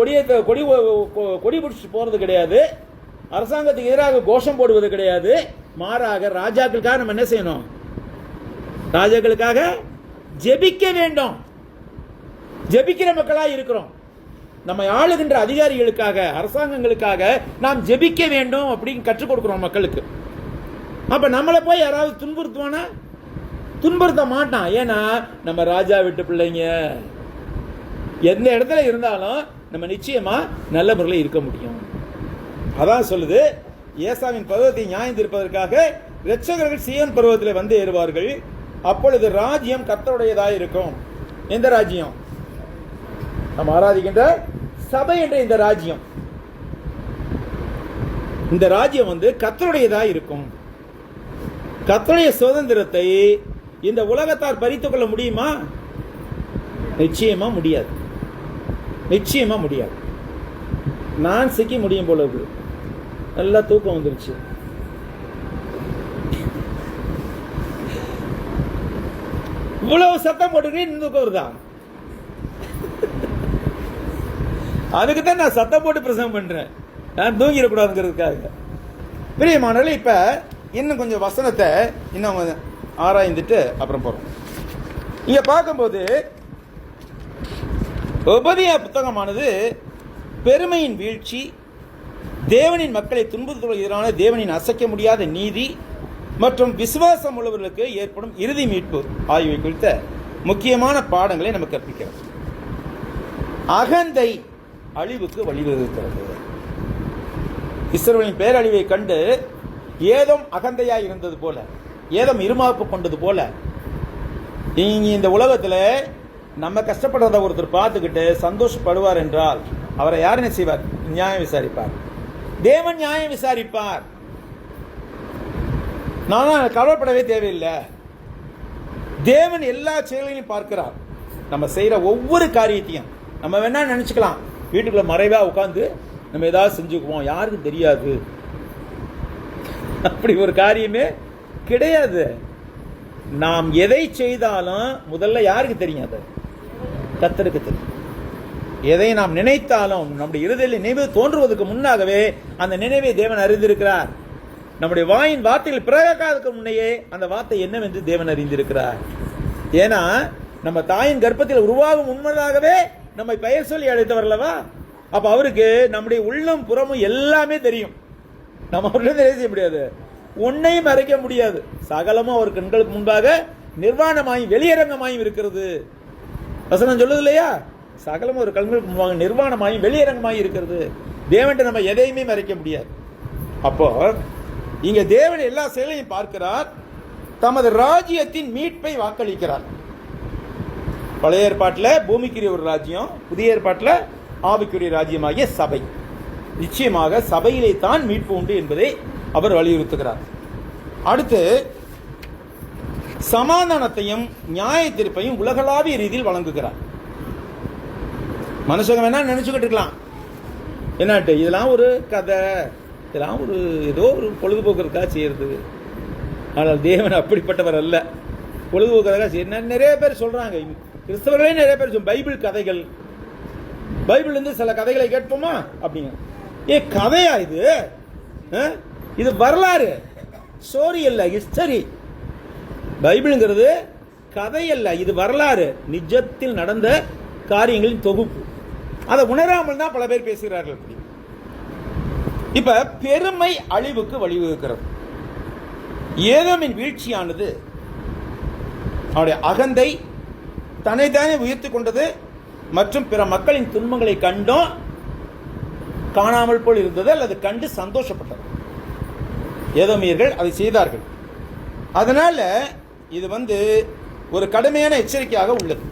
Speaker 1: கொடி பிடிச்சிட்டு போறது கிடையாது, அரசாங்கத்துக்கு எதிராக கோஷம் போடுவது கிடையாது. மாறாக ராஜாக்களுக்காக நம்ம என்ன செய்யணும், ராஜாக்களுக்காக ஜெபிக்க வேண்டும். ஜெபிக்கிற மக்களாக இருக்கிறோம். நம்ம ஆளுகின்ற அதிகாரிகளுக்காக, அரசாங்கங்களுக்காக நாம் ஜெபிக்க வேண்டும் அப்படின்னு கற்றுக் கொடுக்கிறோம் மக்களுக்கு. அப்ப நம்மளை போய் யாராவது துன்புறுத்துவானா? துன்புறுத்த மாட்டான். ஏன்னா நம்ம ராஜா வீட்டு பிள்ளைங்க. எந்த இடத்துல இருந்தாலும் நம்ம நிச்சயமா நல்ல முறையில் இருக்க முடியும். அதான் சொல்லுது, ஏசாவின் பருவத்தை நியாயந்திருப்பதற்காக இரட்சகர்கள் சீயோன் பருவத்தில் வந்து ஏறுவார்கள், அப்பொழுது ராஜ்யம் கர்த்தருடையதாக இருக்கும். எந்த ராஜ்யம்? நம்ம ஆராதிக்கின்ற சபை என்ற இந்த ராஜ்யம். இந்த ராஜ்யம் கர்த்தருடையதா இருக்கும். கர்த்தருடைய சுதந்திரத்தை இந்த உலகத்தார் பறித்துக் கொள்ள முடியுமா? நிச்சயமா முடியாது, நிச்சயமா முடியாது. நான் சிக்கி முடியும் போல இருக்கு. நல்லா தூக்கம் வந்துருச்சு. இவ்வளவு சத்தம் போட்டுக்கிட்டு தூக்கம் வருதா? அதுக்குதான் நான் சத்தம் போட்டு பிரசங்கம் பண்றேன், நான் தூங்கிடக்கூடாதுங்கிறதுக்காக. பிரியமானவர்களே, இப்ப இன்னும் கொஞ்சம் வசனத்தை இன்னும் ஆராய்ந்துட்டு அப்புறம் போறோம். இங்க பார்க்கும்போது உபதேச புத்தகமானது பெருமையின் வீழ்ச்சி, தேவனின் மக்களை துன்புறுத்துவதற்கு எதிரான தேவனின் அசைக்க முடியாத நீதி மற்றும் விசுவாசம் உள்ளவர்களுக்கு ஏற்படும் இறுதி மீட்பு ஆகியவை குறித்த முக்கியமான பாடங்களை நமக்கு கற்பிக்கிறது. அகந்தை அழிவுக்கு வழிவகுக்கிறது. இஸ்ரவேலின் பேரழிவை கண்டு ஏதோம் அகந்தையாய் இருந்தது போல, ஏதோம் இருமாப்பு கொண்டது போல, இந்த உலகத்துல நம்ம கஷ்டப்படுறத ஒருத்தர் பார்த்துக்கிட்டு சந்தோஷப்படுவார் என்றால் அவரை யார் என்ன செய்வார்? நியாயம் விசாரிப்பார். தேவன் நியாயம் விசாரிப்பார். நான் கவலைப்படவே தேவையில்லை. தேவன் எல்லா செயல்களையும் பார்க்கிறார். நம்ம செய்யற ஒவ்வொரு காரியத்தையும் நம்ம வேணா நினைச்சுக்கலாம், வீட்டுக்குள்ள மறைவா உட்காந்து நம்ம ஏதாவது செஞ்சுக்குவோம், யாருக்கும் தெரியாது. அப்படி ஒரு காரியமே கிடையாது. நாம் எதை செய்தாலும் முதல்ல யாருக்கு தெரியும்? அது கர்த்தருக்கு தெரியும். எதை நாம் நினைத்தாலும் நம்முடைய இருதயத்தில் நினைவு தோன்றுவதற்கு முன்னாகவே அந்த நினைவை தேவன் அறிந்திருக்கிறார். நம்முடைய வாயின் வார்த்தைகள் பிறக்காததுக்கு முன்னையே அந்த வார்த்தை என்னவென்று தேவன் அறிந்திருக்கிறார். ஏன்னா நம்ம தாயின் கர்ப்பத்தில் உருவாகும் முன்னதாகவே நம்மை பெயர் சொல்லி அழைத்தவர்லவா. அப்ப அவருக்கு நம்முடைய உள்ளம் புறமும் எல்லாமே தெரியும். நம்ம அவர்களும் செய்ய முடியாது, ஒன்னையும் மறைக்க முடியாது. சகலமும் அவர் கண்களுக்கு முன்பாக நிர்வாணமாயும் வெளியரங்கமாயும் இருக்கிறது. வசனம் சொல்லுது இல்லையா? சகலமும் ஒரு கண்களுக்கு முன்பாக நிர்வாணமாயும் வெளியரங்கமாயும் இருக்கிறது. தேவன் நம்ம எதையுமே மறைக்க முடியாது. அப்போ இங்க தேவன் எல்லா செயலையும் பார்க்கிறார். தமது ராஜ்யத்தின் மீட்பை வாக்களிக்கிறார். பழைய ஏற்பாட்டில் பூமிக்குரிய ஒரு ராஜ்யம், புதிய ஏற்பாட்டில் ஆவிக்குரிய ராஜ்யமாகிய சபை. நிச்சயமாக சபையிலே தான் மீட்பு உண்டு என்பதை அவர் வலியுறுத்துகிறார். அடுத்து சமாதானத்தையும் நியாய தீர்ப்பையும் உலகளாவிய ரீதியில் வழங்குகிறார். மனுஷங்க வேணா நினைச்சுக்கிட்டு இருக்கலாம், என்னட்டு இதெல்லாம் ஒரு கதை, இதெல்லாம் ஒரு ஏதோ ஒரு பொழுதுபோக்குறதுக்காக செய்யறது. ஆனால் தேவன் அப்படிப்பட்டவர் அல்ல. பொழுதுபோக்குறதுக்காக செய்ய நிறைய பேர் சொல்றாங்க, கிறிஸ்தவர்களே நிறைய பேர் பைபிள் கதைகள், பைபிள் இருந்து சில கதைகளை கேட்போமா அப்படிங்க. கதையா இது? இது வரலாறு, ஸ்டோரி அல்ல, ஹிஸ்டரி. பைபிள்ங்கிறது கதை அல்ல, இது வரலாறு, நிஜத்தில் நடந்த காரியங்களின் தொகுப்பு. அதை உணராமல் தான் பல பேர் பேசுகிறார்கள். இப்ப பெருமை அழிவுக்கு வழிவகுக்கிறது. ஏதோமின் வீழ்ச்சியானது அவருடைய அகந்தை, தன்னைத்தானே உயர்த்தி கொண்டது மற்றும் பிற மக்களின் துன்பங்களை கண்டும் காணாமல் போல் இருந்தது அல்லது கண்டு சந்தோஷப்பட்டது. ஏதோமியர்கள் அதை செய்தார்கள். அதனால இது ஒரு கடுமையான எச்சரிக்கையாக உள்ளது.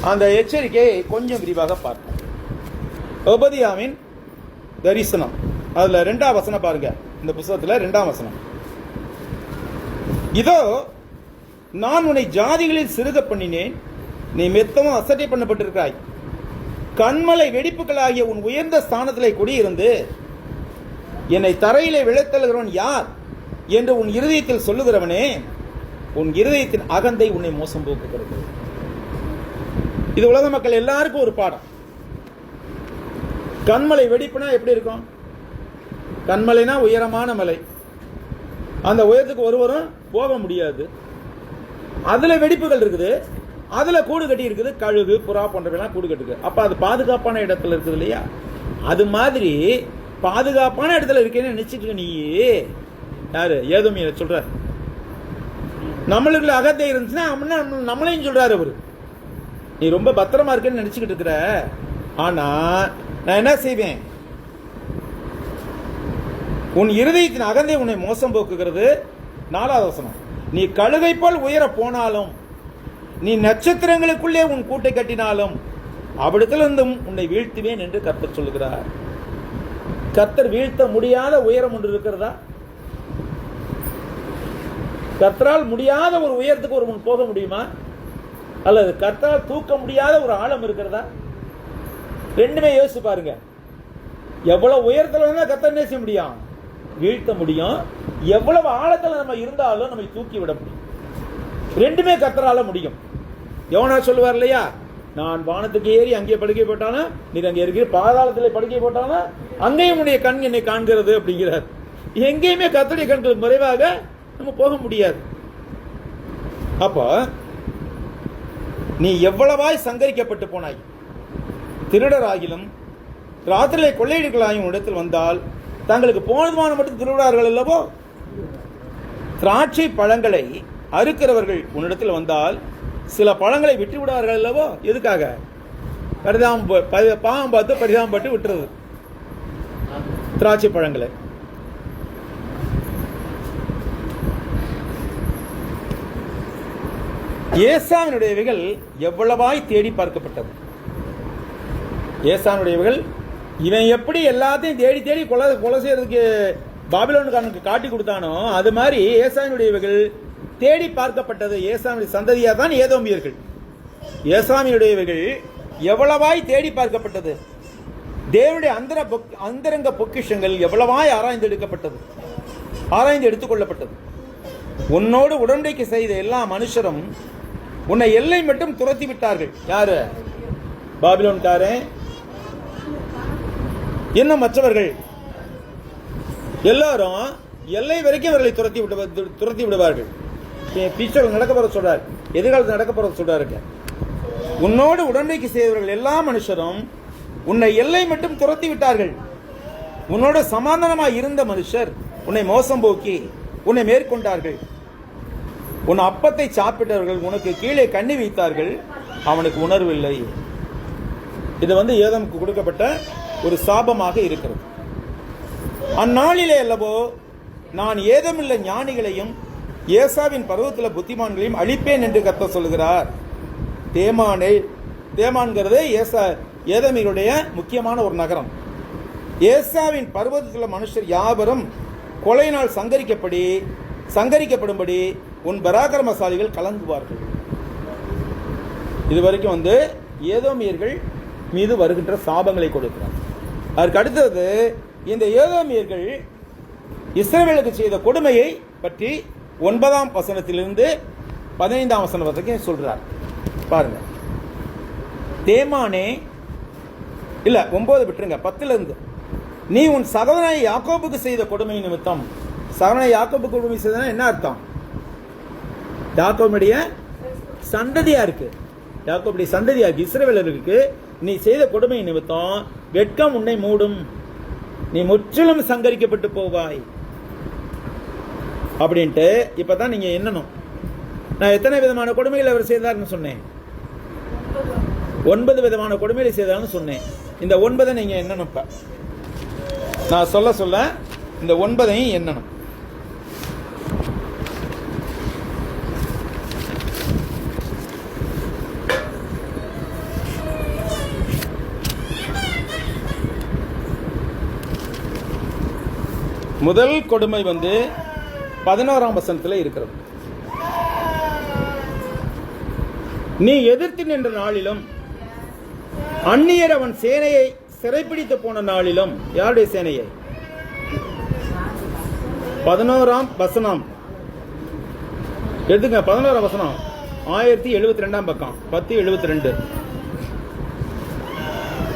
Speaker 1: அந்த எச்சரிக்கையை கொஞ்சம் விரிவாக பார்ப்போம். ஒபதியாவின் தரிசனம், அதுல 2ஆம் வசனம் பாருங்க. இந்த புத்தகத்தில் 2ஆம் வசனம், இதோ நான் உன்னை ஜாதிகளில் சிறுக பண்ணினேன், நீ மெத்தமும் அசட்டை பண்ணப்பட்டிருக்காய். கண்மலை வெடிப்புகளாகிய உன் உயர்ந்த ஸ்தானத்திலே குடியிருந்து என்னை தரையிலே விழத்தழுகிறவன் யார் என்று உன் இருதயத்தில் சொல்லுகிறவனே, உன் இருதயத்தின் அகந்தை உன்னை மோசம் போக்குகிறது. இது உலக மக்கள் எல்லாருக்கும் ஒரு பாடம். கண்மலை வெடிப்புனா எப்படி இருக்கும்? கண்மலைனா உயரமான மலை, அந்த உயரத்துக்கு ஒருவரும் போக முடியாது. அதுல வெடிப்புகள் இருக்குது, அதுல கூடு கட்டி இருக்குது, கழுகு புறா போன்றவையெல்லாம் கூடு கட்டுது. அப்ப அது பாதுகாப்பான இடத்துல இருக்குது இல்லையா? அது மாதிரி பாதுகாப்பான இடத்துல இருக்கேன்னு நினைச்சிட்டு நீ யாரு ஏதோமிய சொல்ற, நம்மளுக்குள்ள அகத்தை இருந்துச்சுன்னா நம்மளையும் சொல்றாரு அவரு, நீ ரொம்ப பத்திரமா இருக்கேன்னு நினைச்சுக்கிட்டு இருக்கிற. ஆனா நான் என்ன செய்வேன்? உன் இருதயத்தின் அகந்தை உன்னை மோசம் போக்குகிறது. 4ஆவது வசனம், நீ கழுகை போல் உயர போனாலும், நீ நட்சத்திரங்களுக்குள்ளே உன் கூட்டை கட்டினாலும் அவ்விடத்திலிருந்தும் உன்னை வீழ்த்துவேன் என்று கர்த்தர் சொல்லுகிறார். கர்த்தர் வீழ்த்த முடியாத உயரம் ஒன்று இருக்கிறதா? கர்த்தரால் முடியாத ஒரு உயரத்துக்கு ஒரு முன் போக முடியுமா? அல்லது கர்த்தரால் தூக்க முடியாத ஒரு ஆழம் இருக்கிறதா? ரெண்டுமே யோசிச்சு பாருங்க. எவ்வளவு உயரத்துல இருந்தா கர்த்தர் நேச முடியும், வீழ்த்த முடியும். எவ்வளவு ஆழத்துல நம்ம இருந்தாலும் நம்மை தூக்கி விட முடியும். ரெண்டுமே கர்த்தரால முடியும். யோனா சொல்லுவார் இல்லையா, நான் வானத்துக்கு ஏறி அங்கே படுக்கை போட்டாலும், நீ அங்கே இருக்கிற பாதாளத்தில் படுக்கை போட்டாலும் அங்கேயும் உன்னுடைய கண் என்னை காண்கிறது அப்படிங்கிறார். எங்கேயுமே கர்த்தருடைய கண்கள் மறைவாக நம்ம போக முடியாது. அப்போ நீ எவ்வளவாய் சங்கரிக்கப்பட்டு போனாய், திருடராகிலும் ராத்திரியை கொள்ளையடிகளாயும் இடத்தில் வந்தால் தங்களுக்கு போனதுமான மட்டும் திருவிழார்கள் அல்லவோ? திராட்சை பழங்களை அறுக்கிறவர்கள் உன்னிடத்தில் வந்தால் சில பழங்களை விட்டு விடுவார்கள் அல்லவோ? எதுக்காக? பாவம் பார்த்து பரிதாபப்பட்டு விட்டுறது திராட்சை பழங்களை. ஏசாவினுடையவைகள் எவ்வளவாய் தேடி பார்க்கப்பட்டது. ஏசாவினுடையவைகள் இவன் எப்படி எல்லாத்தையும் தேடி தேடி கொலை செய்யறதுக்கு பாபிலோனுக்கு காட்டி கொடுத்தானோ அது மாதிரி ஏசாவினுடையவைகள் தேடி பார்க்கப்பட்டது. ஏசாமின் சந்ததியா தான் ஏதோமியர்கள். ஏசாமியுடையவைகள் எவ்வளவாய் தேடி பார்க்கப்பட்டது, தேவனுடைய அந்தரங்க பொக்கிஷங்கள் எவ்வளவாய் ஆராய்ந்து எடுத்துக்கொள்ளப்பட்டது. உன்னோடு உடன்படிக்கை செய்த எல்லா மனுஷரும் உன்னை எல்லை மட்டும் துரத்தி விட்டார்கள். யாரு? பாபிலோன்காரன், இன்னும் மற்றவர்கள் எல்லாரும் எல்லை வரைக்கும் அவர்களை துரத்தி விடுவார்கள். நடக்க போற சொல்றாரு, எதிர்காலத்தில் நடக்க போற சொல்றாரு. உன்னோடு உடன்படிக்கை செய்தவர்கள் எல்லா மனுஷரும் உன்னை எல்லை மட்டும் துரத்தி விட்டார்கள். உன்னோட சமாதானமாய் இருந்த மனுஷர் உன்னை மோசம் போக்கி உன்னை மேற்கொண்டார்கள். உன் அப்பத்தை சாப்பிட்டவர்கள் உனக்கு கீழே கண்ணி வைத்தார்கள், அவனுக்கு உணர்வில்லை. இது ஏதோமுக்கு கொடுக்கப்பட்ட ஒரு சாபமாக இருக்கிறது. அந்நாளிலே அல்லவோ நான் ஏதமில்ல ஞானிகளையும் ஏசாவின் பருவத்தில் புத்திமான்களையும் அழிப்பேன் என்று கர்த்தர் சொல்லுகிறார். தேமான்கிறது ஏதமிகளுடைய முக்கியமான ஒரு நகரம். ஏசாவின் பருவத்தில் மனுஷர் யாவரும் கொலையினால் சங்கரிக்கப்படும்படி உன் பராக்கிரமசாலிகள் கலங்குவார்கள். இதுவரைக்கும் ஏதோமியர்கள் மீது வருகின்ற சாபங்களை கொடுக்கிறார். அதற்கு அடுத்தது இந்த ஏதோமியர்கள் இஸ்ரவேலுக்கு செய்த கொடுமையை பற்றி 9ஆம் வசனத்திலிருந்து 15ஆம் வசனம் வரைக்கும் சொல்றார். பாருங்க. தேமானே, இல்ல 9 விட்டுருங்க, 10 நீ உன் சகோதரனை யாக்கோபுக்கு செய்த கொடுமை நிமித்தம். சகோதரனை யாக்கோபுக்கு கொடுமை செய்தனா என்ன அர்த்தம்? யாக்கோபுடைய சந்ததியா இருக்கு, யாக்கோபுடைய சந்ததியா இருக்கு இஸ்ரவேலருக்கு நீ செய்த கொடுமை நிமித்தம் வெட்கம் உன்னை மூடும், நீ முற்றிலும் சங்கரிக்கப்பட்டு போவாய் அப்படின்ட்டு. இப்பதான் நீங்க எண்ணணும், நான் எத்தனை விதமான கொடுமைகள் அவர் செய்தார்னு சொன்னேன்? 9 விதமான கொடுமைகளை செய்தார்னு சொன்னேன். இந்த 9 நீங்க எண்ணணும். நான் சொல்ல இந்த 9ஐயும் எண்ணணும். முதல் கொடுமை 11ஆம் வசனத்தில் இருக்கிறது. நீ எதிர்த்து நின்ற நாளிலும் அந்நியர் அவன் சேனையை சிறைப்பிடித்து போன நாளிலும். யாருடைய சேனையை? 11ஆம் வசனம் எடுத்துங்க. 11ஆம் வசனம் 1072ஆம் பக்கம் 1072.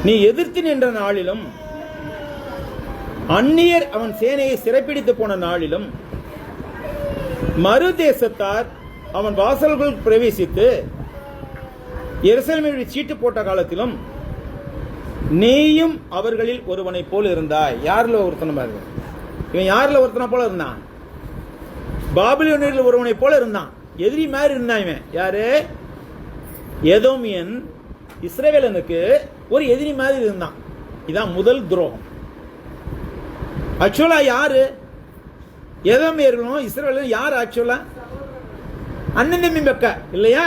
Speaker 1: நீ எதிர்த்து நின்ற நாளிலும் அந்நியர் அவன் சேனையை சிறைப்பிடித்து போன நாளிலும் மறு தேசத்தார் அவன் வாசல்கள் பிரவேசித்து எருசலேமில் சீட்டு போட்ட காலத்திலும் நீயும் அவர்களில் ஒருவனை போல இருந்தாய். யாரில் ஒருத்தன பாருங்க, இவன் யாரில் ஒருத்தனை போல இருந்தான்? பாபிலோனியர்கள் ஒருவனை போல இருந்தான், எதிரி மாதிரி இருந்தான். இவன் யாரு? ஏதோமியன் இஸ்ரவேலனுக்கு ஒரு எதிரி மாதிரி இருந்தான். இதான் முதல் துரோகம். ஆக்சுவலா யாரு? ஏதோமியர்களும் இஸ்ரவேலும் யார்? ஆக்சுவலா அண்ணன் தம்பி பக்க இல்லையா?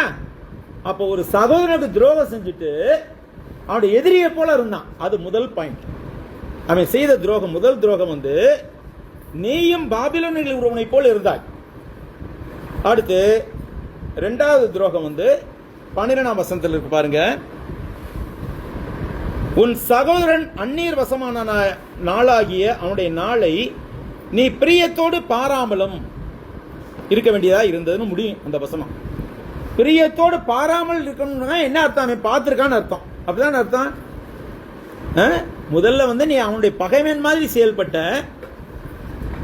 Speaker 1: அப்போ ஒரு சகோதரனுக்கு துரோகம் செஞ்சுட்டு அவனுடைய எதிரியை போல இருந்தான். அது முதல் பாயிண்ட். அவன் செய்த துரோகம், முதல் துரோகம் நீயும் பாபிலோனில் ஒருவனை போல இருந்தாய். அடுத்து 2வது துரோகம் 12ஆம் வசனத்தில் இருக்கு பாருங்க. உன் சகோதரன் அந்நீர் வசமான நாளாகிய அவனுடைய நாளை நீ பிரியத்தோடு பாராமலும் இருக்க வேண்டியதா இருந்ததுன்னு முடியும் அந்த வசனம். பிரியத்தோடு பாராமல் இருக்கணும்னா என்ன அர்த்தம்? அவன் பார்த்திருக்கான்னு அர்த்தம். அப்படிதான் அர்த்தம். முதல்ல நீ அவனுடைய பகைவன் மாதிரி செயல்பட்ட,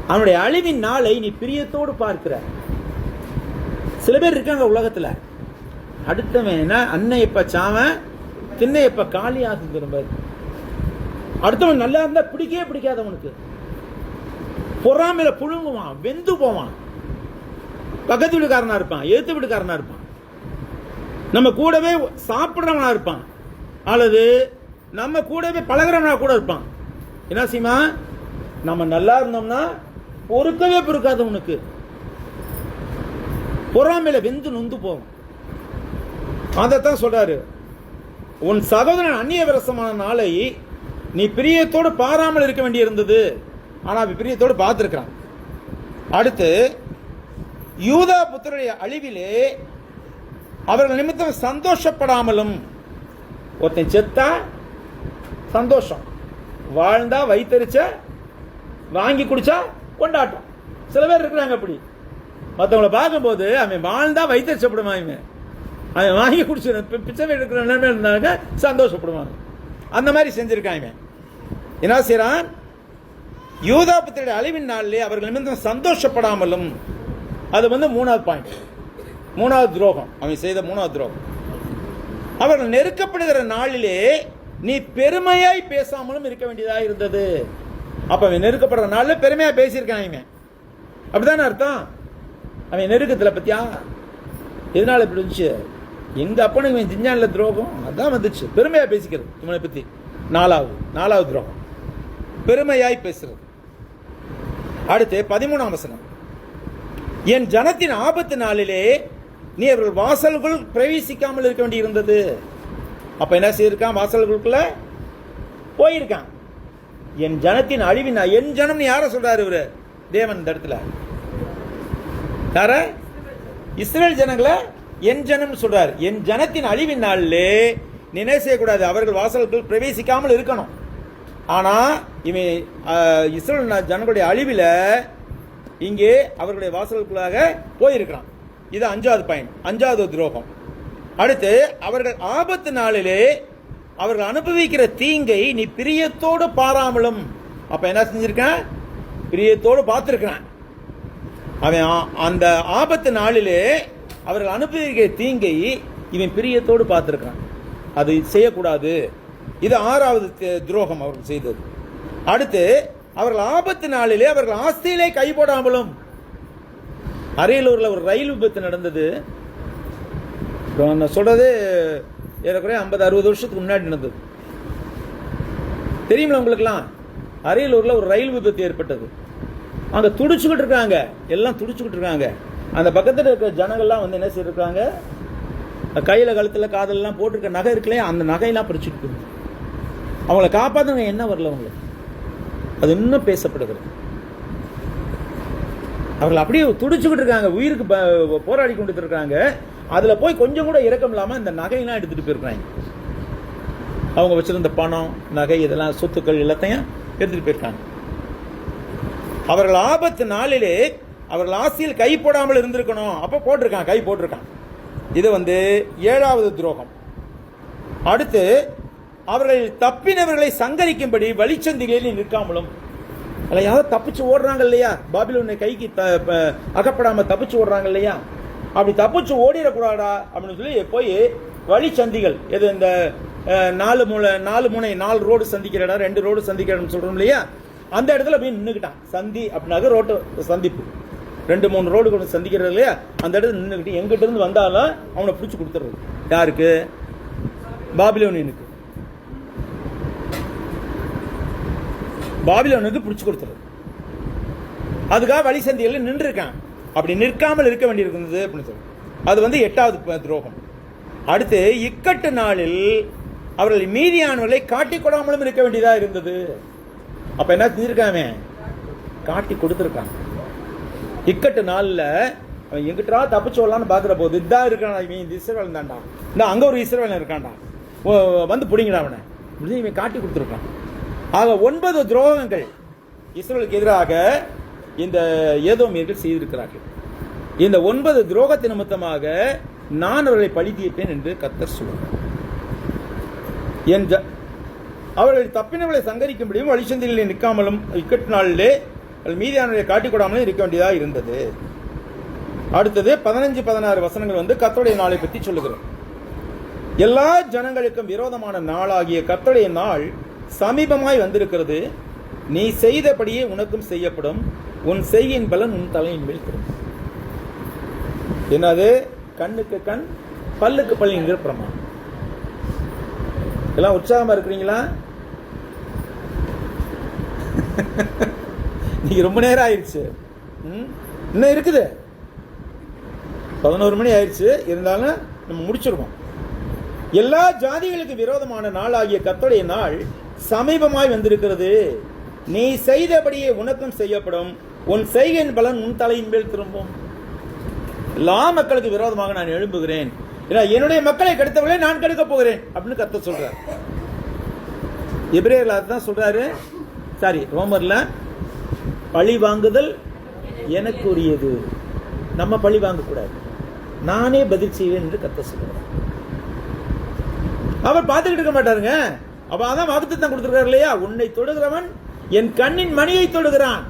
Speaker 1: அவனுடைய அழிவின் நாளை நீ பிரியத்தோடு பார்க்கிற. சில பேர் இருக்காங்க உலகத்துல, அடுத்தவன் என்ன அன்னை எப்ப சாவன் திண்ணை எப்ப காலி ஆகுங்கிற. அடுத்தவன் நல்லா இருந்தா பிடிக்கவே பிடிக்காதவனுக்கு பொறாமையில புழுங்குவான், வெந்து போவான். பக்கத்து வீட்டுக்காரனா இருப்பான், எழுத்து வீட்டுக்காரனா இருப்பான், நம்ம கூடவே சாப்பிடுறவனா இருப்பான், அல்லது நம்ம கூடவே பழகிறவனா கூட இருப்பான். என்ன செய்யுமா? நம்ம நல்லா இருந்தோம்னா பொறுக்கவே பொறுக்காதவனுக்கு பொறாமையில வெந்து நொந்து போவோம். அதைத்தான் சொல்றாரு, உன் சகோதரன் அந்நிய விரசமான நாளை நீ பிரியத்தோடு பாராமல் இருக்க வேண்டிய இருந்தது. ஆனா பிரியத்தோடு பார்த்திருக்கிறான். அடுத்து யூதா புத்திரருடைய அழிவிலே அவர்கள் நிமித்தம் சந்தோஷப்படாமலும் ஒருத்தன் செத்தா சந்தோஷம், வாழ்ந்தா வைத்தறிச்ச வாங்கி குடிச்சா கொண்டாட்டம். சில பேர் இருக்கிறாங்க அப்படி. மற்றவங்களை பார்க்கும்போது அவன் வாழ்ந்தா வைத்தறிச்சப்படுவான், அவன் வாங்கி குடிச்சு பிச்சை எடுக்கிற நிலைமை இருந்தாங்க சந்தோஷப்படுவாங்க. அந்த மாதிரி செஞ்சிருக்காங்க. என்ன செய்யறான்? யூதா புத்திரருடைய அழிவின் நாளிலே அவர்கள் நிமித்தம் சந்தோஷப்படாமலும், அது மூணாவது பாயிண்ட், மூணாவது துரோகம், அவன் செய்த மூணாவது துரோகம். அவர்கள் நெருக்கப்படுகிற நாளிலே நீ பெருமையாய் பேசாமலும் இருக்க வேண்டியதாக இருந்தது. அப்ப அவன் நெருக்கப்படுற நாளில் பெருமையா பேசியிருக்கான் இவன், அப்படித்தானே அர்த்தம்? அவன் நெருக்கத்தில் பத்தியா எதனால இப்படி இருந்துச்சு? எங்க அப்பனுக்கு இவன் செஞ்சான்ல துரோகம், அதான் வந்துச்சு. பெருமையா பேசிக்கிறது இவனை பத்தி. நாலாவது துரோகம், பெருமையாய் பேசுறது. அடுத்து 13ஆம் வசனம், என் ஜனத்தின் ஆபத்து நாளிலே நீ அவர்கள் வாசல்கள் பிரவேசிக்காமல் இருக்க வேண்டி இருந்தது. அப்ப என்ன செய்திருக்கான்? வாசல்களுக்குள்ள போயிருக்கான். என் ஜனத்தின் அழிவின், என் ஜனம் யார சொல்றாரு இவரு? தேவன் இந்த இடத்துல யார? இஸ்ரேல் ஜனங்களை என் ஜனம் சொல்றாரு. என் ஜனத்தின் அழிவின் நாளிலே நீ என்ன செய்யக்கூடாது? அவர்கள் வாசல்கள் பிரவேசிக்காமல் இருக்கணும். ஆனா இவன் இஸ்ரேல் ஜனங்களுடைய அழிவில் இங்கே அவர்களுடைய வாசலுக்குள்ளாக போயிருக்கிறான். இது 5வது பாயிண்ட், 5வது துரோகம். அடுத்து, அவர்கள் ஆபத்து நாளிலே அவர்கள் அனுபவிக்கிற தீங்கை நீ பிரியத்தோடு பாராமலும். அப்ப என்ன செஞ்சிருக்கான்? பிரியத்தோடு பார்த்திருக்கிறான். அவன் அந்த ஆபத்து நாளிலே அவர்கள் அனுபவிக்கிற தீங்கை இவன் பிரியத்தோடு பார்த்திருக்கிறான். அது செய்யக்கூடாது. இது 6வது துரோகம் அவர்கள் செய்தது. அடுத்து, அவர்கள் ஆபத்து நாளிலே அவர்கள் ஆஸ்தியிலே கை போடாமலும். அரியலூர்ல ஒரு ரயில் விபத்து நடந்தது. நான் சொல்றது ஏறக்குறைய 50-60 வருஷத்துக்கு முன்னாடி நடந்தது. தெரியுமா உங்களுக்குலாம்? அரியலூர்ல ஒரு ரயில் விபத்து ஏற்பட்டது. அங்க துடிச்சுக்கிட்டு இருக்காங்க, எல்லாம் துடிச்சுக்கிட்டு இருக்காங்க. அந்த பக்கத்தில் இருக்கிற ஜனங்கள்லாம் என்ன செய்யிருக்காங்க? கையில கழுத்துல காதெல்லாம் போட்டிருக்க நகை இருக்குல்லையா, அந்த நகையெல்லாம் பறிச்சுட்டு அவங்கள காப்பாத்துங்க. என்ன வரல அவங்களுக்கு? அது இன்னும் பேசப்படுகிறது. அவர்கள் அப்படியே துடிச்சுக்கிட்டு இருக்காங்க, உயிருக்கு போராடி கொண்டு இருக்காங்க. அதுல போய் கொஞ்சம் கூட இரக்கம் இல்லாம இந்த நகையெல்லாம் எடுத்துட்டு போயிருக்காங்க. அவங்க வச்சிருந்த பணம், நகை, இதெல்லாம் சொத்துக்கள் எல்லாத்தையும் எடுத்துட்டு போயிருக்காங்க. அவர்கள் ஆபத்து நாளிலே அவர்கள் ஆசையில் கை போடாமல் இருந்திருக்கணும். அப்ப போட்டிருக்கான், கை போட்டிருக்கான். இது 7வது துரோகம். அடுத்து, அவர்கள் தப்பினவர்களை சங்கரிக்கும்படி வழிச்சந்திகளில் நிற்காமலும். அல்ல, யாரும் தப்பிச்சு ஓடுறாங்க இல்லையா, பாபிலோனை கைக்கு அகப்படாம தப்பிச்சு ஓடுறாங்க இல்லையா, அப்படி தப்பிச்சு ஓடிடக்கூடாடா அப்படின்னு சொல்லி போய் வழிச்சந்திகள், எது இந்த 4 ரோடு சந்திக்கிற இடம், 2 ரோடு சந்திக்கிற இடம் சொல்றோம் இல்லையா, அந்த இடத்துல போய் நின்றுக்கிட்டான். சந்தி அப்படின்னாக்க ரோட்டு சந்திப்பு, 2-3 ரோடு கொண்டு சந்திக்கிறது இல்லையா, அந்த இடத்துல நின்றுக்கிட்டு எங்கிட்ட இருந்து வந்தாலும் அவனை பிடிச்சி கொடுத்துறது. யாருக்கு? பாபிலோனியனுக்கு. பாபிலோனுக்கு பிடிச்சு கொடுத்துறது. அதுக்காக வழி சந்திகளில் நின்று இருக்கான். அப்படி நிற்காமல் இருக்க வேண்டியிருக்கிறது அப்படின்னு சொல்லி அது 8வது துரோகம். அடுத்து, இக்கட்டு நாளில் அவர்கள் மீதியானவர்களை காட்டிக் கொடாமலும் இருக்க வேண்டியதா இருந்தது. அப்ப என்ன செஞ்சிருக்காங்க? காட்டி கொடுத்துருக்காங்க. இக்கட்டு நாள்ல அவன் எங்கிட்டா தப்பிச்சு வரலான்னு பாக்குற போது இதான் இருக்கான், இவன் இஸ்ரவேல் தான்டா, இந்த அங்க ஒரு இஸ்ரவேல் இருக்கான்டா, வந்து பிடிங்கடா அவனை, இவன் காட்டி கொடுத்துருக்கான். ஆக 9 துரோகங்கள் இஸ்ரவேலுக்கு எதிராக இந்த ஏதோமியர்கள் செய்திருக்கிறார்கள். இந்த 9 துரோகத்தின் நிமித்தமாக நான் அவர்களை பழி தீர்ப்பேன் என்று கர்த்தர் சொல்கிறார். அவர்கள் தப்பினவர்களை சங்கரிக்கும்படியும் வழிசந்திகளில் நிற்காமலும் இக்கட்டு நாளிலே மீதியானவர்களை காட்டிக்கொடாமலும் இருக்க வேண்டியதாக இருந்தது. அடுத்தது 15-16 வசனங்கள் கர்த்தருடைய நாளை பற்றி சொல்லுகிறோம். எல்லா ஜனங்களுக்கும் விரோதமான நாளாகிய கர்த்தருடைய நாள் சமீபமாய் வந்திருக்கிறது. நீ செய்தபடியே உனக்கும் செய்யப்படும், உன் செய்யின் பலன் உன் தலையின் மேல் திரும்பும். என்னது? கண்ணுக்கு கண், பல்லுக்கு பல் என்கிற பிரமாணம். எல்லாம் உற்சாகமா இருக்கிறீங்களா? நீங்க ரொம்ப நேரம் ஆயிடுச்சு, இன்னும் இருக்குது, 11 மணி ஆயிடுச்சு. இருந்தாலும் நம்ம முடிச்சிருக்கோம். எல்லா ஜாதிகளுக்கு விரோதமான நாள் ஆகிய கர்த்தருடைய நாள் சமீபமாய் வந்திருக்கிறது. நீ செய்தபடியே உனக்கும் செய்யப்படும், உன் செய்கையின் பலன் உன் தலையின் மேல் திரும்பும். எல்லா மக்களுக்கு விரோதமாக நான் எழும்புகிறேன், என்னுடைய மக்களை கெடுத்தவர்களே நான் கெடுக்க போகிறேன் அப்படின்னு கர்த்தர் சொல்றார். எபிரேயர்ல அதுதான் சொல்றாரு. சாரி, ரோமர்ல பழி வாங்குதல் எனக்கு உரியது. நம்ம பழி வாங்க கூடாது, நானே பதில் செய்வேன் என்று கர்த்தர் சொல்றார். அவர் பார்த்துக்கிட்டு இருக்க மாட்டாருங்க. அப்ப அதான் வாக்குத்தத்தம் கொடுத்திருக்காரு இல்லையா, உன்னை தொடுகிறவன் என் கண்ணின் மணியை தொடுகிறான்.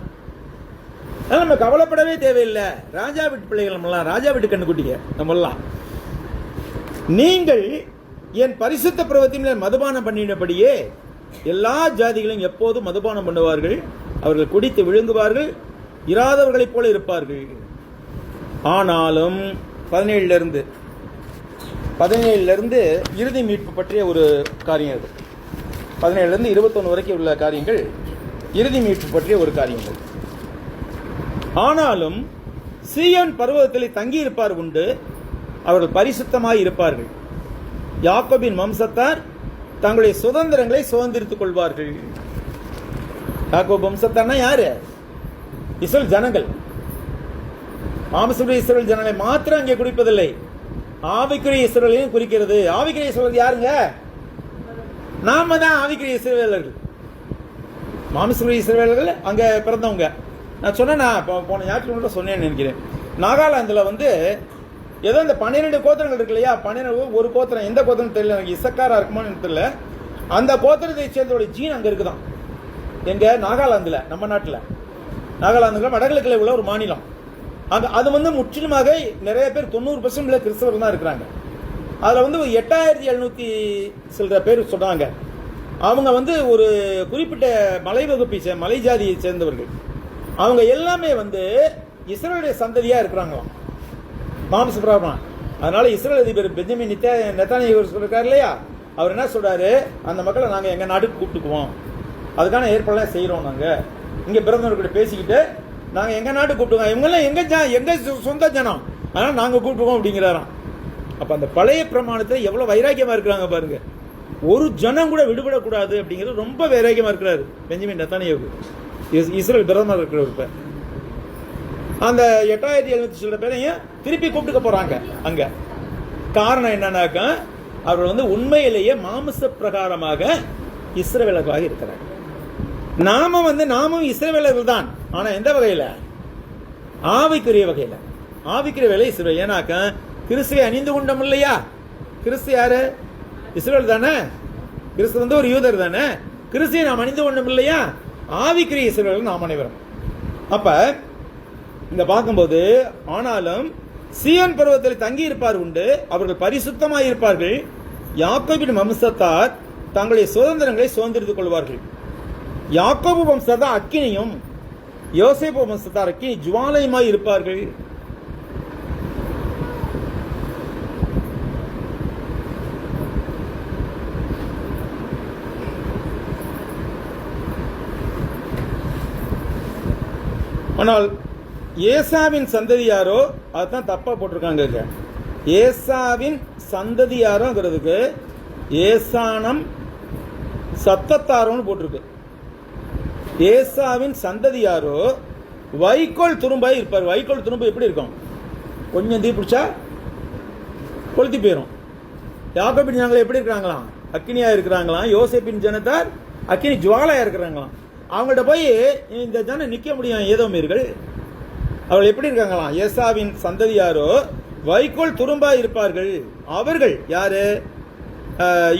Speaker 1: நம்ம கவலைப்படவே தேவையில்லை. ராஜா வீட்டு பிள்ளைகள் நம்மளாம், ராஜா வீட்டு கண்ணுக்குட்டிங்க நம்மளாம். நீங்கள் என் பரிசுத்த பிரவத்தின் மதுபானம் பண்ணினபடியே எல்லா ஜாதிகளும் எப்போதும் மதுபானம் பண்ணுவார்கள், அவர்கள் குடித்து விழுங்குவார்கள், இராதவர்களைப் போல இருப்பார்கள். ஆனாலும் 17 இறுதி மீட்பு பற்றிய ஒரு காரியம் இது. 17 21 வரைக்கும் உள்ள காரியங்கள் இறுதி மீட்பு பற்றிய ஒரு காரியங்கள். ஆனாலும் சீயோன் பர்வதத்தில் தங்கி இருப்பார் உண்டு, அவர்கள் பரிசுத்தமாய் இருப்பார்கள். யாக்கோபின் வம்சத்தார் தங்களுடைய சுதந்திரங்களை சுதந்திரித்துக் கொள்வார்கள். யாக்கோபு வம்சத்தார்னா யாரு? இஸ்ரவேல் ஜனங்கள். மாம்சீக இஸ்ரவேல் ஜனங்களை மாத்திரம் அங்கே குறிப்பதில்லை, ஆவிக்குரிய இஸ்ரவேலையும் குறிக்கிறது. ஆவிக்குரிய இஸ்ரவேல் யாருங்க? நாம தான் ஆவிக்குரிய இஸ்ரவேலர்கள். மாம்சீக இஸ்ரவேலர்கள் அங்க பிறந்தவங்க. நான் சொன்னேன், நான் போன ஞாயிற்றுக்கிழமை சொன்னேன்னு நினைக்கிறேன். நாகாலாந்தில் ஏதோ இந்த 12 கோத்திரங்கள் இருக்கு இல்லையா, 12 ஒரு கோத்திரம், எந்த கோத்திரம் தெரியல எனக்கு, இசக்காரா இருக்குமான்னு தெரியல. அந்த கோத்திரத்தை சேர்ந்தோட ஜீன் அங்க இருக்குதான். எங்க? நாகாலாந்துல, நம்ம நாட்டில். நாகாலாந்துல வடகிழக்கில் உள்ள ஒரு மாநிலம். அங்க அது முற்றிலுமாக நிறைய பேர் 90% கிறிஸ்தவர்கள் தான் இருக்கிறாங்க. அதுல 8700 சில பேர் சொல்றாங்க. அவங்க ஒரு குறிப்பிட்ட மலை வகுப்பை, மலை ஜாதியை சேர்ந்தவர்கள். அவங்க எல்லாமே இஸ்ரவேலுடைய சந்ததியா இருக்கிறாங்களாம், மாம்ச பிரகாரம். அதனால இஸ்ரவேல் அதிபர் பெஞ்சமின் நெத்தானியாஹு சொல்றாரு இல்லையா, அவர் என்ன சொல்றாரு, அந்த மக்களை நாங்க எங்க நாட்டுக்கு கூப்பிட்டுக்குவோம், அதுக்கான ஏற்பாடுலாம் செய்யறோம். நாங்க இங்க பிறந்தவர்கிட்ட பேசிக்கிட்டு நாங்க எங்க நாட்டுக்கு கூப்பிட்டுக்கோம், இவங்கெல்லாம் எங்க சொந்த ஜனம், அதனால நாங்க கூப்பிட்டுக்கோம் அப்படிங்கிறாராம். அப்ப அந்த பழைய பிரமாணத்தை எவ்வளவு வைராக்கியமா இருக்கிறாங்க பாருங்க. ஒரு ஜனம் கூட விடுபடக்கூடாது அப்படிங்கிறது ரொம்ப வைராக்கியமா இருக்கிறாரு பெஞ்சமின் நெத்தானியாஹு, இஸ்ரவேல் பிரதமர் இருக்கிற. அந்த 8700 சில பேரையும் திருப்பி கூப்பிட்டுக்க போறாங்க அங்க. காரணம் என்னன்னாக்கா, அவர் உண்மையிலேயே மாம்ச பிரகாரமாக இஸ்ரவேலர்களாக இருக்கிறார். நாமும் இஸ்ரவேலர்கள் தான். ஆனா எந்த வகையில? ஆவிக்குரிய வகையில. ஆவிக்குரிய வேலை இஸ்ரவேல். ஏன்னாக்கா கிறிஸ்துவை அணிந்து கொண்டோம் இல்லையா. கிறிஸ்து யாரு? இஸ்ரவேல் தானே. கிறிஸ்து ஒரு யூதர் தானே. கிறிஸ்துவை நாம் அணிந்து கொண்டோம் இல்லையா. ஆவிக்குரிய இஸ்ரவேல் நாம் அனைவரும். அப்ப இங்க பார்க்கும்போது, ஆனாலும் சீயோன் பர்வதத்தில் தங்கி இருப்பார் உண்டு, அவர்கள் பரிசுத்தமாய் இருப்பார்கள். யாக்கோபின் வம்சத்தார் தங்களுடைய சுதந்திரங்களை சுதந்திரித்துக் கொள்வார்கள். யாக்கோபு வம்சத்தார் அக்கினியும், யோசேப்பு வம்சத்தார் அக்கினி ஜுவாலையுமாய் இருப்பார்கள். ஆனால் ஏசாவின் சந்ததியாரோ, அதுதான் தப்பா போட்டிருக்காங்க. ஏசாவின் சந்ததியாரோங்கிறதுக்கு ஏசானம் சத்தத்தாரோன்னு போட்டிருக்கு. ஏசாவின் சந்ததியாரோ வைக்கோல் துரும்பாய் இருப்பார். வைக்கோல் துரும்பு எப்படி இருக்கும்? கொஞ்சம் தீ பிடிச்சா கொளுத்தி போயிடும். யாக்கோபின் ஜனங்கள் எப்படி இருக்கிறாங்களாம்? அக்கினியா இருக்கிறாங்களாம். யோசேப்பின் ஜனத்தார் அக்கினி ஜுவாலையா இருக்கிறாங்களாம். அவங்கள்ட்ட போய் இந்த ஜனம் நிக்க முடியும் ஏதோமியர்கள். அவர்கள் எப்படி இருக்காங்களாம்? ஏசாவின் சந்ததியாரோ வைக்கோல் துரும்பாய் இருப்பார்கள். அவர்கள் யாரு?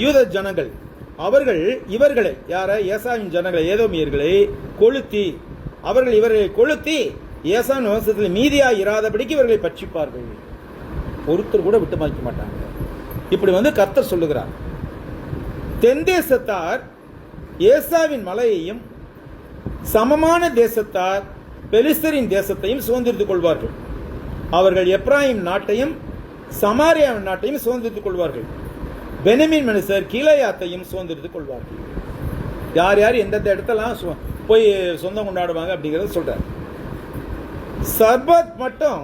Speaker 1: யூத ஜனங்கள். அவர்கள் இவர்களை, யார? ஏசாவின் ஜனங்களை, ஏதோமியர்களை கொளுத்தி, அவர்கள் இவர்களை கொளுத்தி ஏசாவின் வம்சத்தில் மீதியாய் இராதபடிக்கு இவர்களை பட்சிப்பார்கள். ஒருத்தர் கூட விட்டு மாய்க்க மாட்டாங்க. இப்படி கர்த்தர் சொல்லுகிறார். தென் தேசத்தார் ஏசாவின் மலையையும் சமமான தேசத்தார் பெலிஸ்தரின் தேசத்தையும் சுதந்திரித்துக் கொள்வார்கள். அவர்கள் எப்ராயிம் நாட்டையும் சமாரியாவின் நாட்டையும் சுதந்திரித்துக் கொள்வார்கள். பெனமின் மனுஷர் கீலேயாத்தையும் சுதந்திரித்துக் கொள்வார்கள். யார் யார் எந்தெந்த இடத்தெல்லாம் போய் சொந்தம் கொண்டாடுவாங்க அப்படிங்கறத சொல்றார். சர்பத் மட்டும்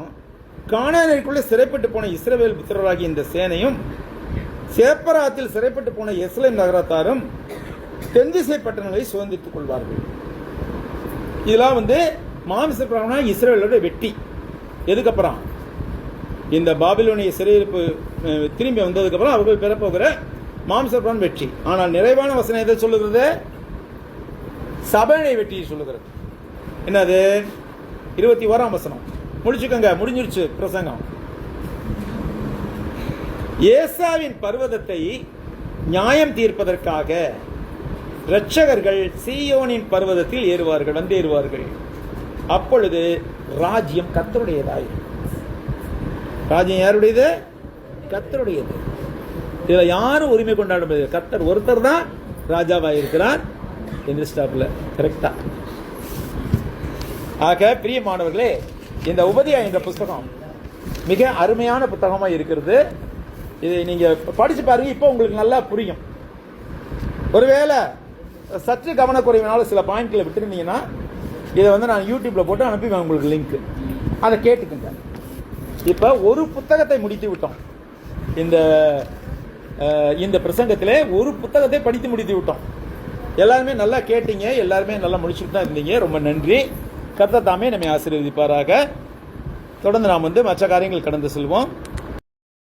Speaker 1: கானானிற்குள்ளே சிறைப்பட்டு போன இஸ்ரவேல் புத்திரராகிய இந்த சேனையும், சேப்பராத்தில் சிறைப்பட்டு போன எருசலேம் நகரத்தாரும் தென்திசை பட்டணங்களை சுதந்திரித்துக் கொள்வார்கள். இதெல்லாம் மாம்ச பிரகாரம் இஸ்ரவேலோட வெற்றி. எதுக்கப்புறம்? இந்த பாபிலோனிய சிறையிருப்பு திரும்பி வந்ததுக்கப்புறம் அவர்கள் பெறப்போகிற மாம்சபுரம் வெற்றி. ஆனால் நிறைவான வசனம் எதை சொல்லுகிறது? சபையை வெற்றியை சொல்லுகிறது. என்னது? 21ஆம் வசனம். முடிச்சுக்கோங்க, முடிஞ்சிருச்சு பிரசங்கம். ஏசாவின் பர்வதத்தை நியாயம் தீர்ப்பதற்காக இரட்சகர்கள் சீயோனின் பர்வதத்தில் ஏறுவார்கள். அப்பொழுது ராஜ்யம் கர்த்தருடையதாயிருக்கும். ராஜ்யம் யாருடையது? கர்த்தருடையது. இதுல யாரும் உரிமை கொண்டாட முடியாது. கர்த்தர் ஒருத்தர் தான் ராஜாவாயிருக்கிறார். கரெக்டா? ஆக பிரியமானவர்களே, இந்த உபதேசம் என்ற புத்தகம் மிக அருமையான புத்தகமாக இருக்கிறது. இதை நீங்க படிச்சு பாருங்க, இப்போ உங்களுக்கு நல்லா புரியும். ஒருவேளை சற்று கவனக்குறைவினால சில பாயிண்ட்களை விட்டுருந்தீங்கன்னா இதை நான் யூடியூப்ல போட்டு அனுப்பிவேன் உங்களுக்கு லிங்க், அதை கேட்டுக்குங்க. இப்ப ஒரு புத்தகத்தை முடித்து விட்டோம். இந்த பிரசங்கத்திலே ஒரு புத்தகத்தை படித்து முடித்து விட்டோம். எல்லாருமே நல்லா கேட்டீங்க, எல்லாருமே நல்லா முடிச்சுட்டு தான் இருந்தீங்க. ரொம்ப நன்றி. கர்த்தர் தாமே நம்மை ஆசீர்வதிப்பாராக. தொடர்ந்து நாம் மற்ற காரியங்கள் கடந்து செல்வோம்.